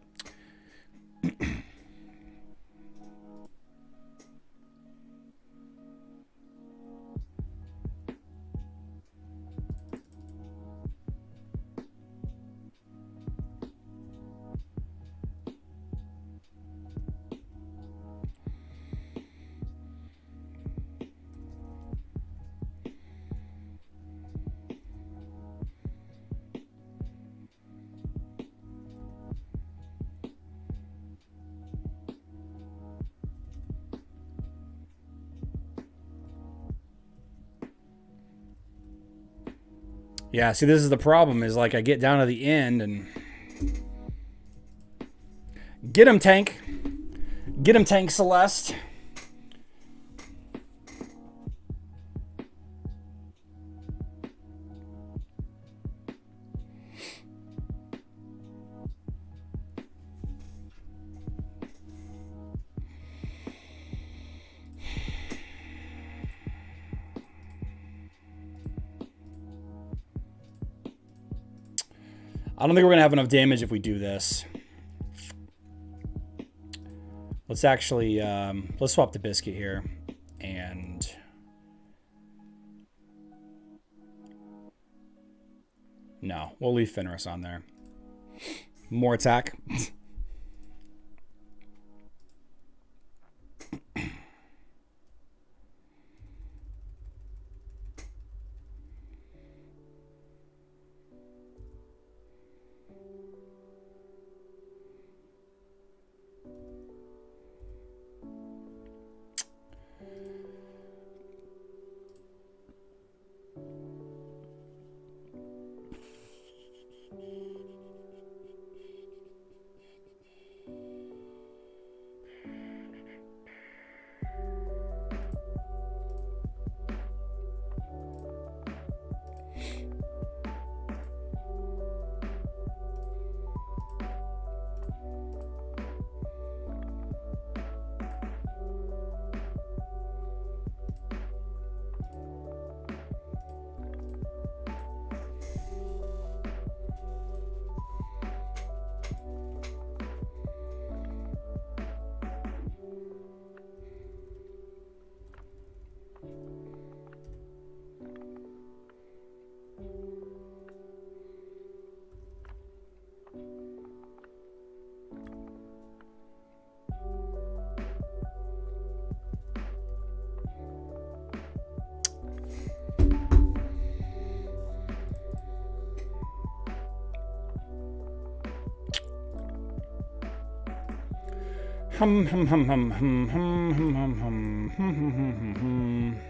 Yeah, see, this is the problem, is like I get down to the end and... Get him, Tank. Get him, Tank Celeste. I don't think we're going to have enough damage if we do this. Let's actually, let's swap the biscuit here. And... no, we'll leave Fenris on there. More attack. Hum hum hum hum hum hum hum hum hum hum hum.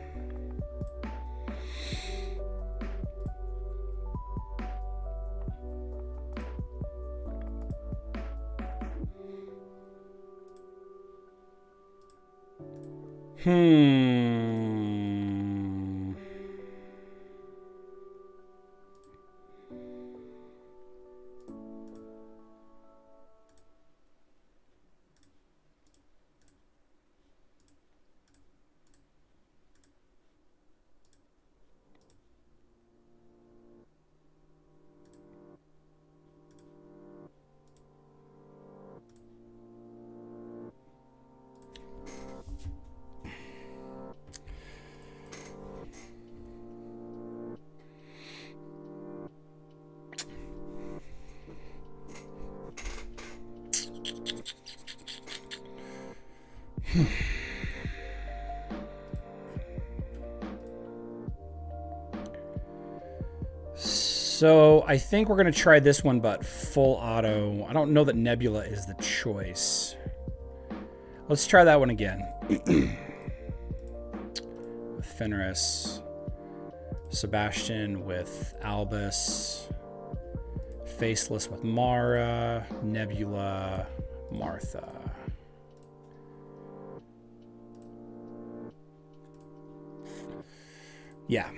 So I think we're going to try this one, but full auto. I don't know that Nebula is the choice. Let's try that one again. With Fenris, Sebastian with Albus, Faceless with Mara, Nebula, Martha. Yeah.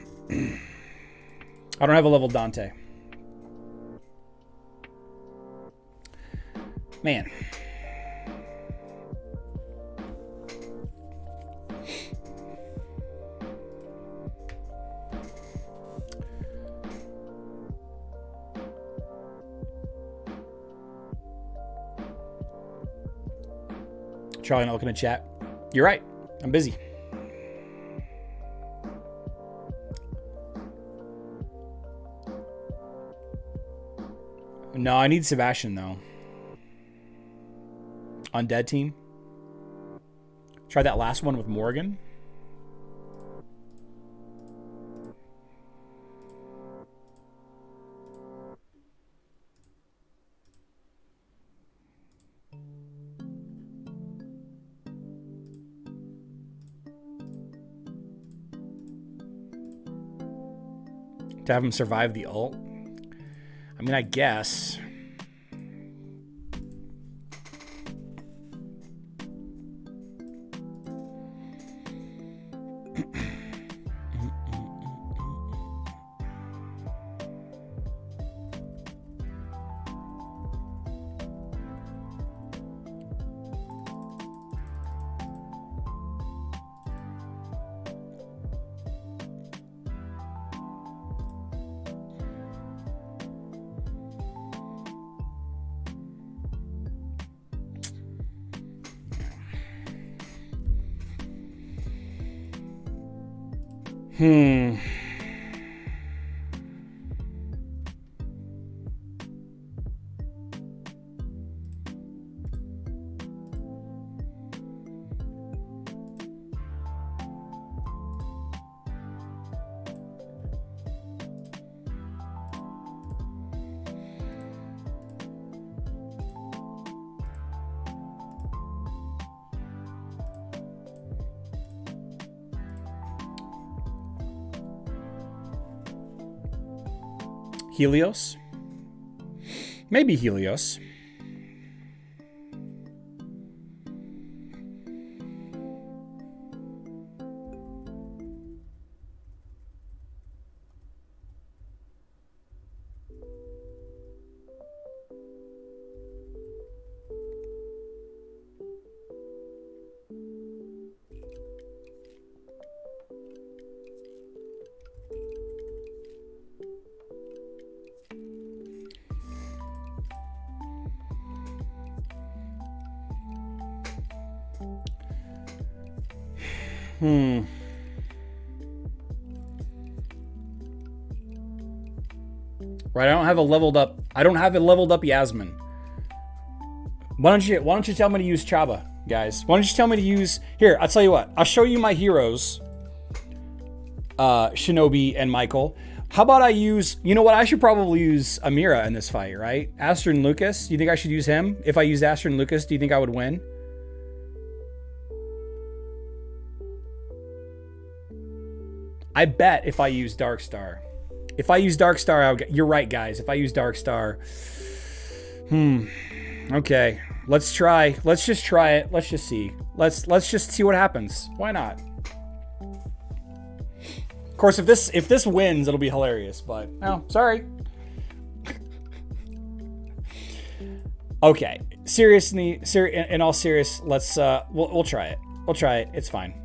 I don't have a level Dante. Man. Charlie, not looking at chat. You're right. I'm busy. No, I need Sebastian, though. Undead team. Try that last one with Morgan. To have him survive the ult. I mean, I guess. Helios? Maybe Helios. Right, I don't have a leveled up Yasmin. Why don't you tell me to use Chaba, guys? Why don't you tell me to use here, I'll tell you what. I'll show you my heroes. Shinobi and Michael. How about I use, you know what? I should probably use Amira in this fight, right? Aster and Lucas. Do you think I should use him? If I used Aster and Lucas, do you think I would win? I bet if I use Dark Star, you're right, guys. If I use Dark Star, okay, let's try. Let's just try it. Let's just see. Let's just see what happens. Why not? Of course, if this wins, it'll be hilarious. But oh, sorry. Okay, seriously, in all serious, let's we'll try it. We'll try it. It's fine.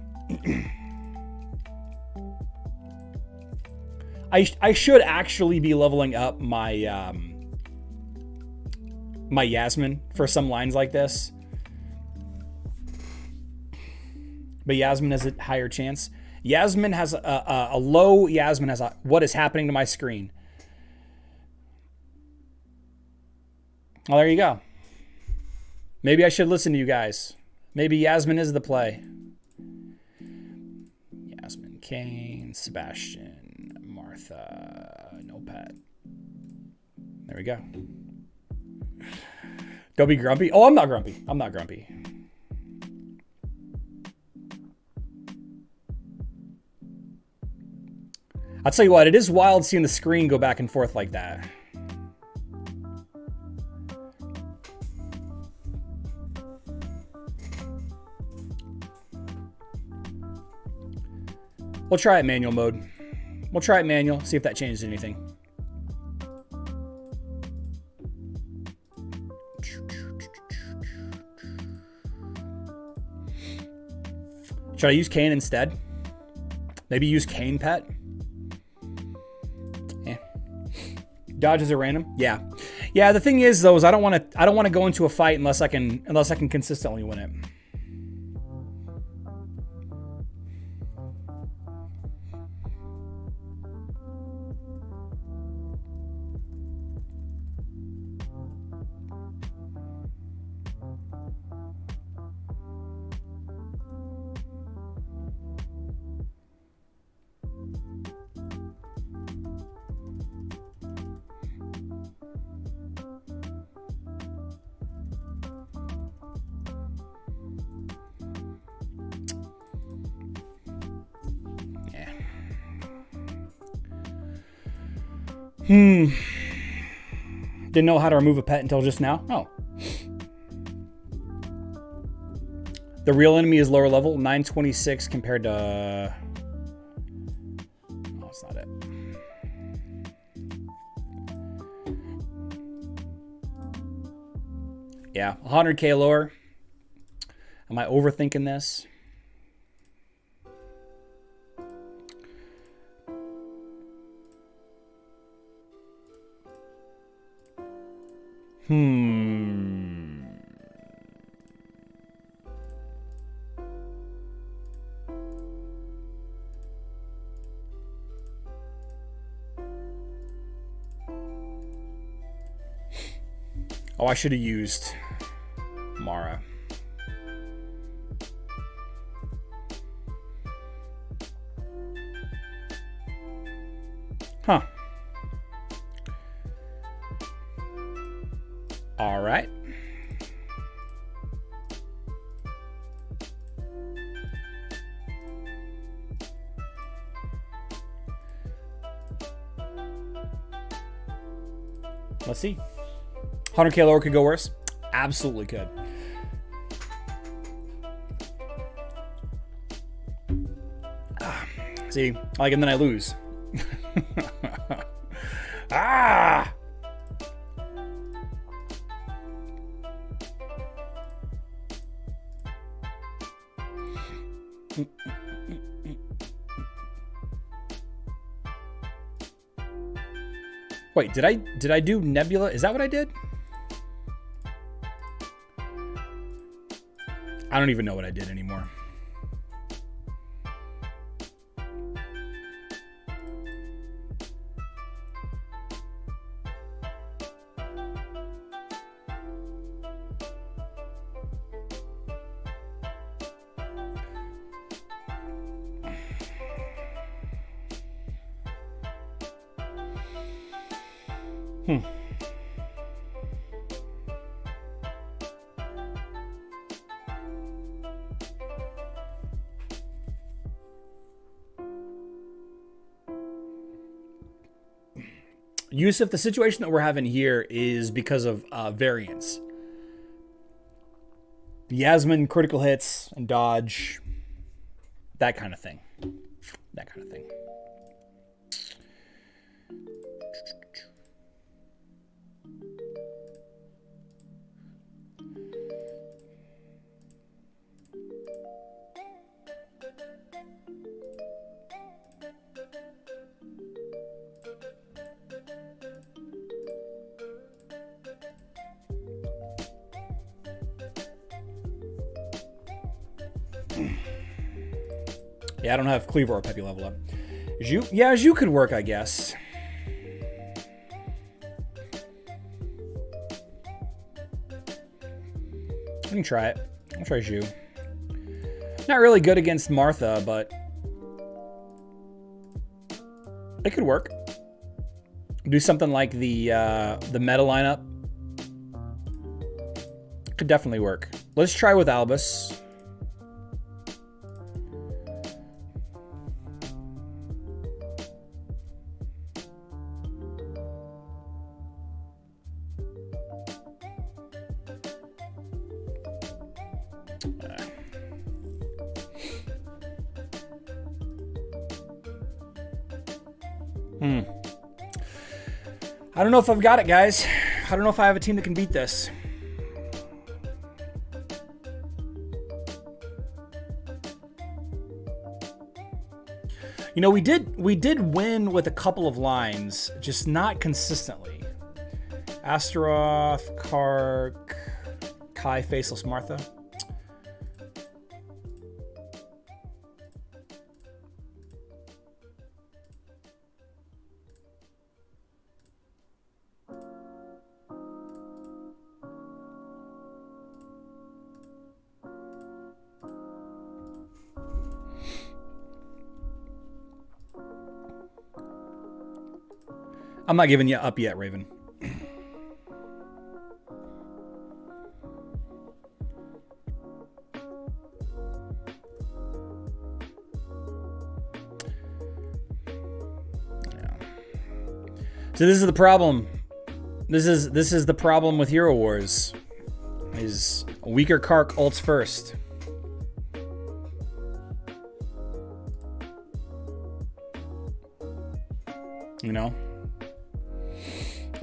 I should actually be leveling up my my Yasmin for some lines like this. But Yasmin has a higher chance. Yasmin has a low. Yasmin has a, what is happening to my screen? Well, there you go. Maybe I should listen to you guys. Maybe Yasmin is the play. Yasmin, Kane, Sebastian, Martha, no pet. There we go. Don't be grumpy. Oh, I'm not grumpy. I'm not grumpy. I'll tell you what, it is wild seeing the screen go back and forth like that. We'll try it manual mode. We'll try it manual, see if that changes anything. Should I use Kane instead? Maybe use Kane pet? Yeah. Dodges are random? Yeah. Yeah, the thing is though, is I don't want to go into a fight unless I can consistently win it. Didn't know how to remove a pet until just now. Oh. The real enemy is lower level, 926 compared to... Oh, that's not it. Yeah, 100k lower. Am I overthinking this? Oh, I should have used Mara. Huh. All right. Let's see. 100k lower could go worse. Absolutely could. See, like, and then I lose. Ah! Wait, did I do Nebula? Is that what I did? I don't even know what I did anymore. Yusuf, the situation that we're having here is because of variance. Yasmin, critical hits, and dodge. That kind of thing. That kind of thing. Yeah, I don't have Cleaver or Peppy level up. Zhu? Yeah, Zhu could work, I guess. I can try it. I'll try Zhu. Not really good against Martha, but it could work. Do something like the meta lineup. Could definitely work. Let's try with Albus. I don't know if I've got it, guys. I don't know if I have a team that can beat this. You know, we did win with a couple of lines, just not consistently. Astaroth, Kark, Kai, Faceless Martha. I'm not giving you up yet, Raven. So this is the problem. This is the problem with Hero Wars. Is weaker Kark ults first. You know?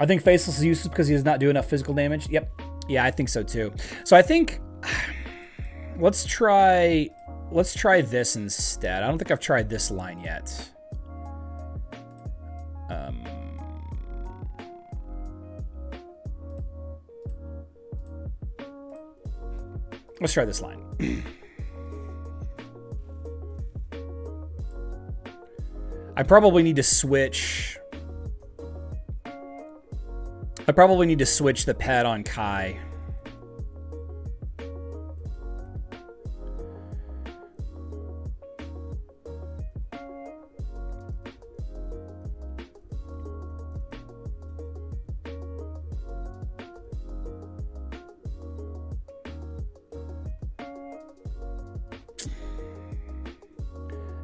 I think Faceless is useless because he does not do enough physical damage. Yep. Yeah, I think so too. So I think let's try this instead. I don't think I've tried this line yet. Let's try this line. I probably need to switch. I probably need to switch the pet on Kai.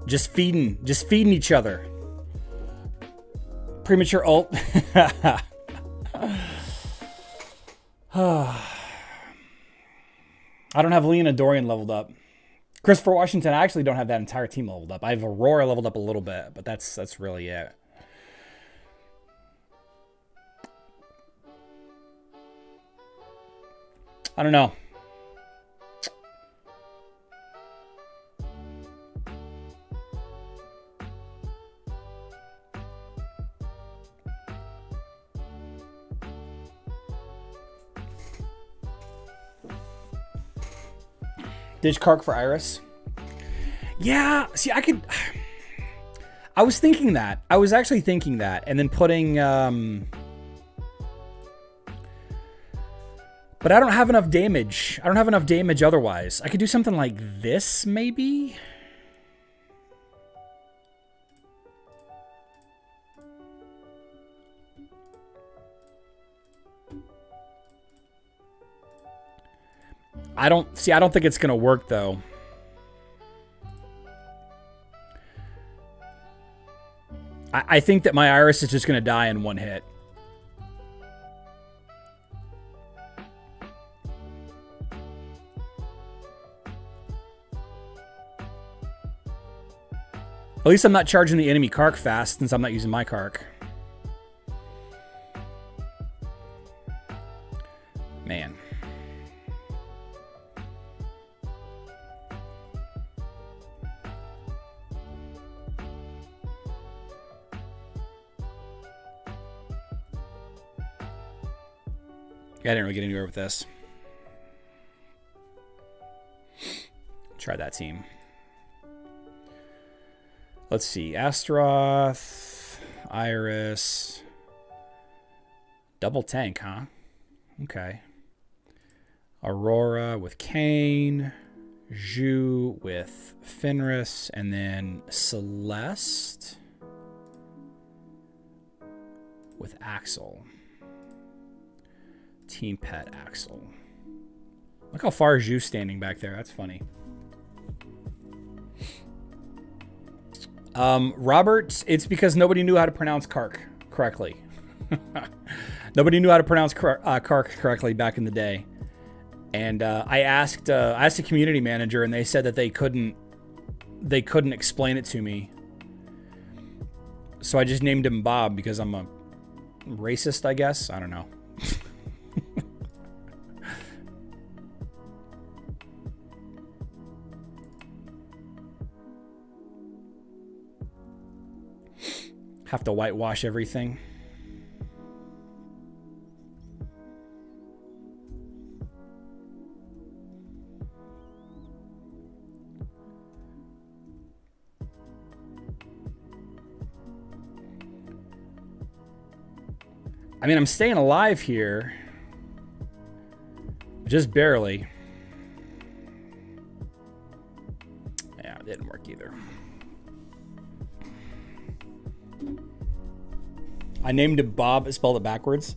Just feeding each other. Premature ult. I don't have Lena Dorian leveled up. Christopher Washington, I actually don't have that entire team leveled up. I have Aurora leveled up a little bit, but that's really it. I don't know. Ditch Kark for Iris. Yeah, see, I was thinking that. I was actually thinking that. And then putting... But I don't have enough damage. I don't have enough damage otherwise. I could do something like this, maybe? I don't think it's going to work, though. I think that my Iris is just going to die in one hit. At least I'm not charging the enemy Kark fast since I'm not using my Kark. Man. I didn't really get anywhere with this. Try that team. Let's see. Astaroth, Iris. Double tank, huh? Okay. Aurora with Kane. Zhu with Fenris. And then Celeste with Axel. Team Pet Axel. Look how far Zhu's standing back there. That's funny. Robert, it's because nobody knew how to pronounce Kark correctly. Nobody knew how to pronounce Kark correctly back in the day. And I asked a community manager, and they said that they couldn't explain it to me. So I just named him Bob because I'm a racist, I guess. I don't know. Have to whitewash everything. I mean, I'm staying alive here. Just barely. Yeah, it didn't work either. I named him Bob. I spelled it backwards.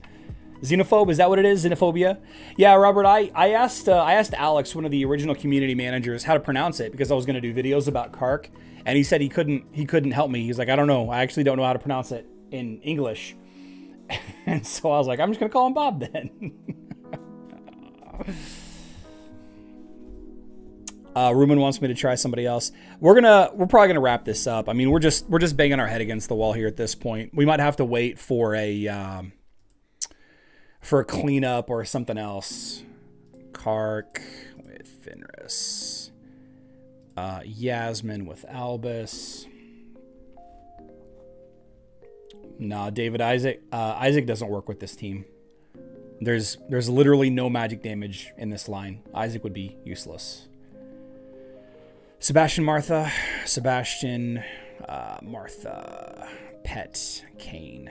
Xenophobe, is that what it is? Xenophobia? Yeah, Robert, I asked Alex, one of the original community managers, how to pronounce it because I was going to do videos about Kark, and he said he couldn't help me. He's like, I don't know. I actually don't know how to pronounce it in English. And so I was like, I'm just going to call him Bob then. Ruben wants me to try somebody else. We're probably gonna wrap this up. I mean, we're just banging our head against the wall here at this point. We might have to wait for a cleanup or something else. Kark with Fenris. Yasmin with Albus. Nah, David Isaac. Isaac doesn't work with this team. There's literally no magic damage in this line. Isaac would be useless. Sebastian, Martha, Martha, Pet, Kane.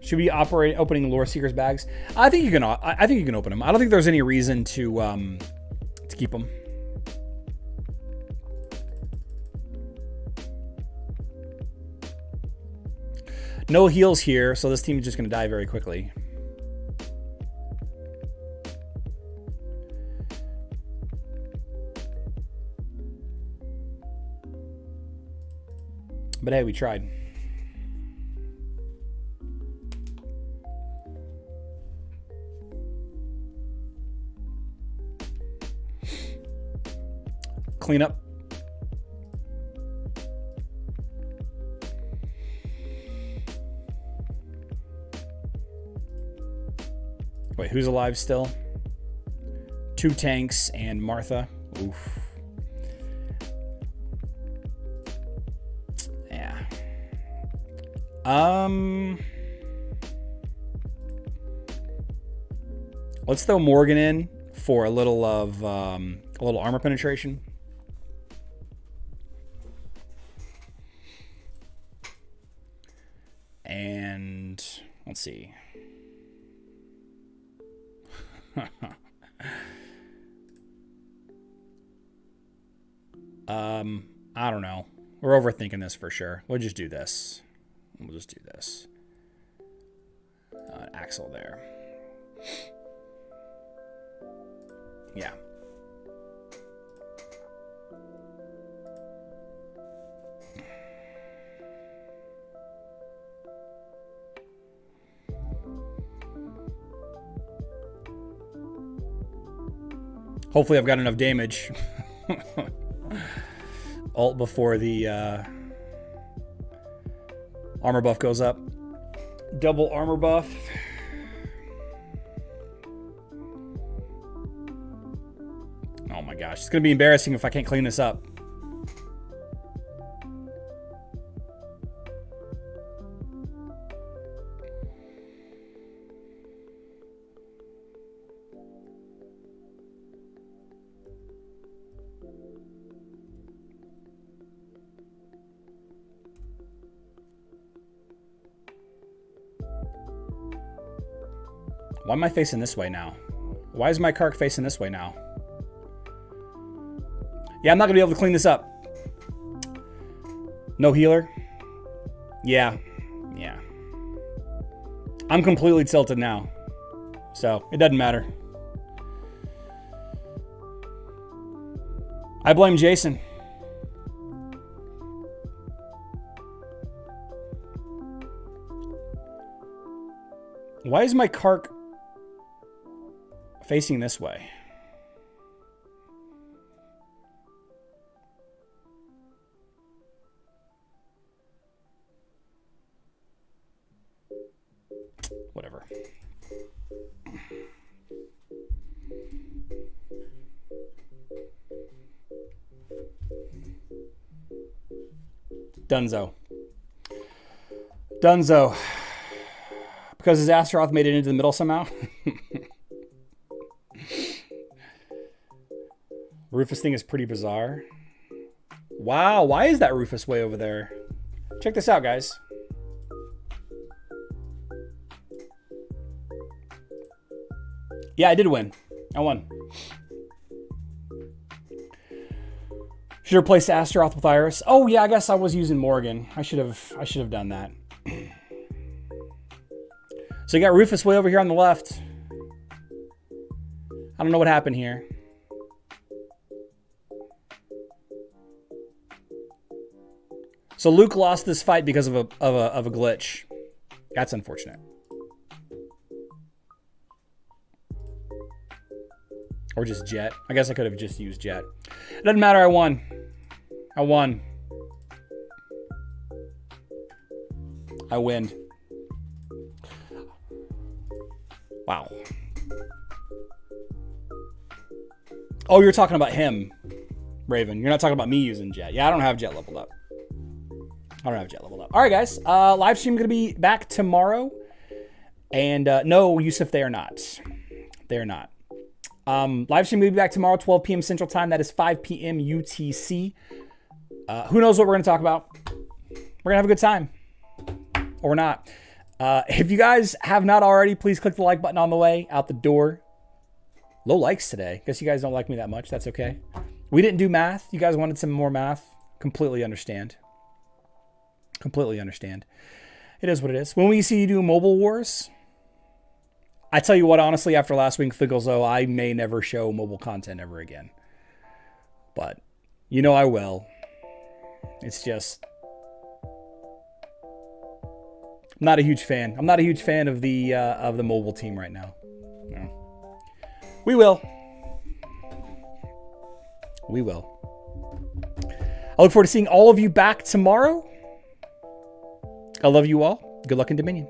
Should we opening Lore Seekers bags? I think you can open them. I don't think there's any reason to keep them. No heals here, so this team is just going to die very quickly. But hey, we tried. Clean up. Wait, who's alive still? 2 tanks and Martha. Oof. Let's throw Morgan in for a little armor penetration. And let's see. I don't know. We're overthinking this for sure. We'll just do this. We'll just do this. Axel there. Yeah. Hopefully I've got enough damage Alt before the armor buff goes up. Double armor buff. Oh my gosh, it's gonna be embarrassing if I can't clean this up. Why am I facing this way now? Why is my cart facing this way now? Yeah, I'm not going to be able to clean this up. No healer? Yeah. Yeah. I'm completely tilted now. So, it doesn't matter. I blame Jason. Why is my cart facing this way? Whatever. Dunzo. Dunzo. Because his Astaroth made it into the middle somehow. Rufus thing is pretty bizarre. Wow, why is that Rufus way over there? Check this out, guys. Yeah, I did win. I won. Should have replaced Astaroth with Iris. Oh yeah, I guess I was using Morgan. I should have done that. So you got Rufus way over here on the left. I don't know what happened here. So Luke lost this fight because of a glitch. That's unfortunate. Or just Jet. I guess I could have just used Jet. It doesn't matter, I won. I won. I win. Wow. Oh, you're talking about him, Raven. You're not talking about me using Jet. Yeah, I don't have Jet leveled up. I don't have Jet leveled up. All right, guys. Live stream going to be back tomorrow. And no, Yusuf, they are not. They are not. Live stream will be back tomorrow, 12 p.m. Central Time. That is 5 p.m. UTC. Who knows what we're going to talk about? We're going to have a good time. Or not. If you guys have not already, please click the like button on the way out the door. Low likes today. Guess you guys don't like me that much. That's okay. We didn't do math. You guys wanted some more math. Completely understand. Completely understand. It is what it is. When we see you do Mobile Wars, I tell you what, honestly, after last week, Figglezo, I may never show mobile content ever again. But, you know I will. It's just... I'm not a huge fan. I'm not a huge fan of the mobile team right now. No. We will. We will. I look forward to seeing all of you back tomorrow. I love you all. Good luck in Dominion.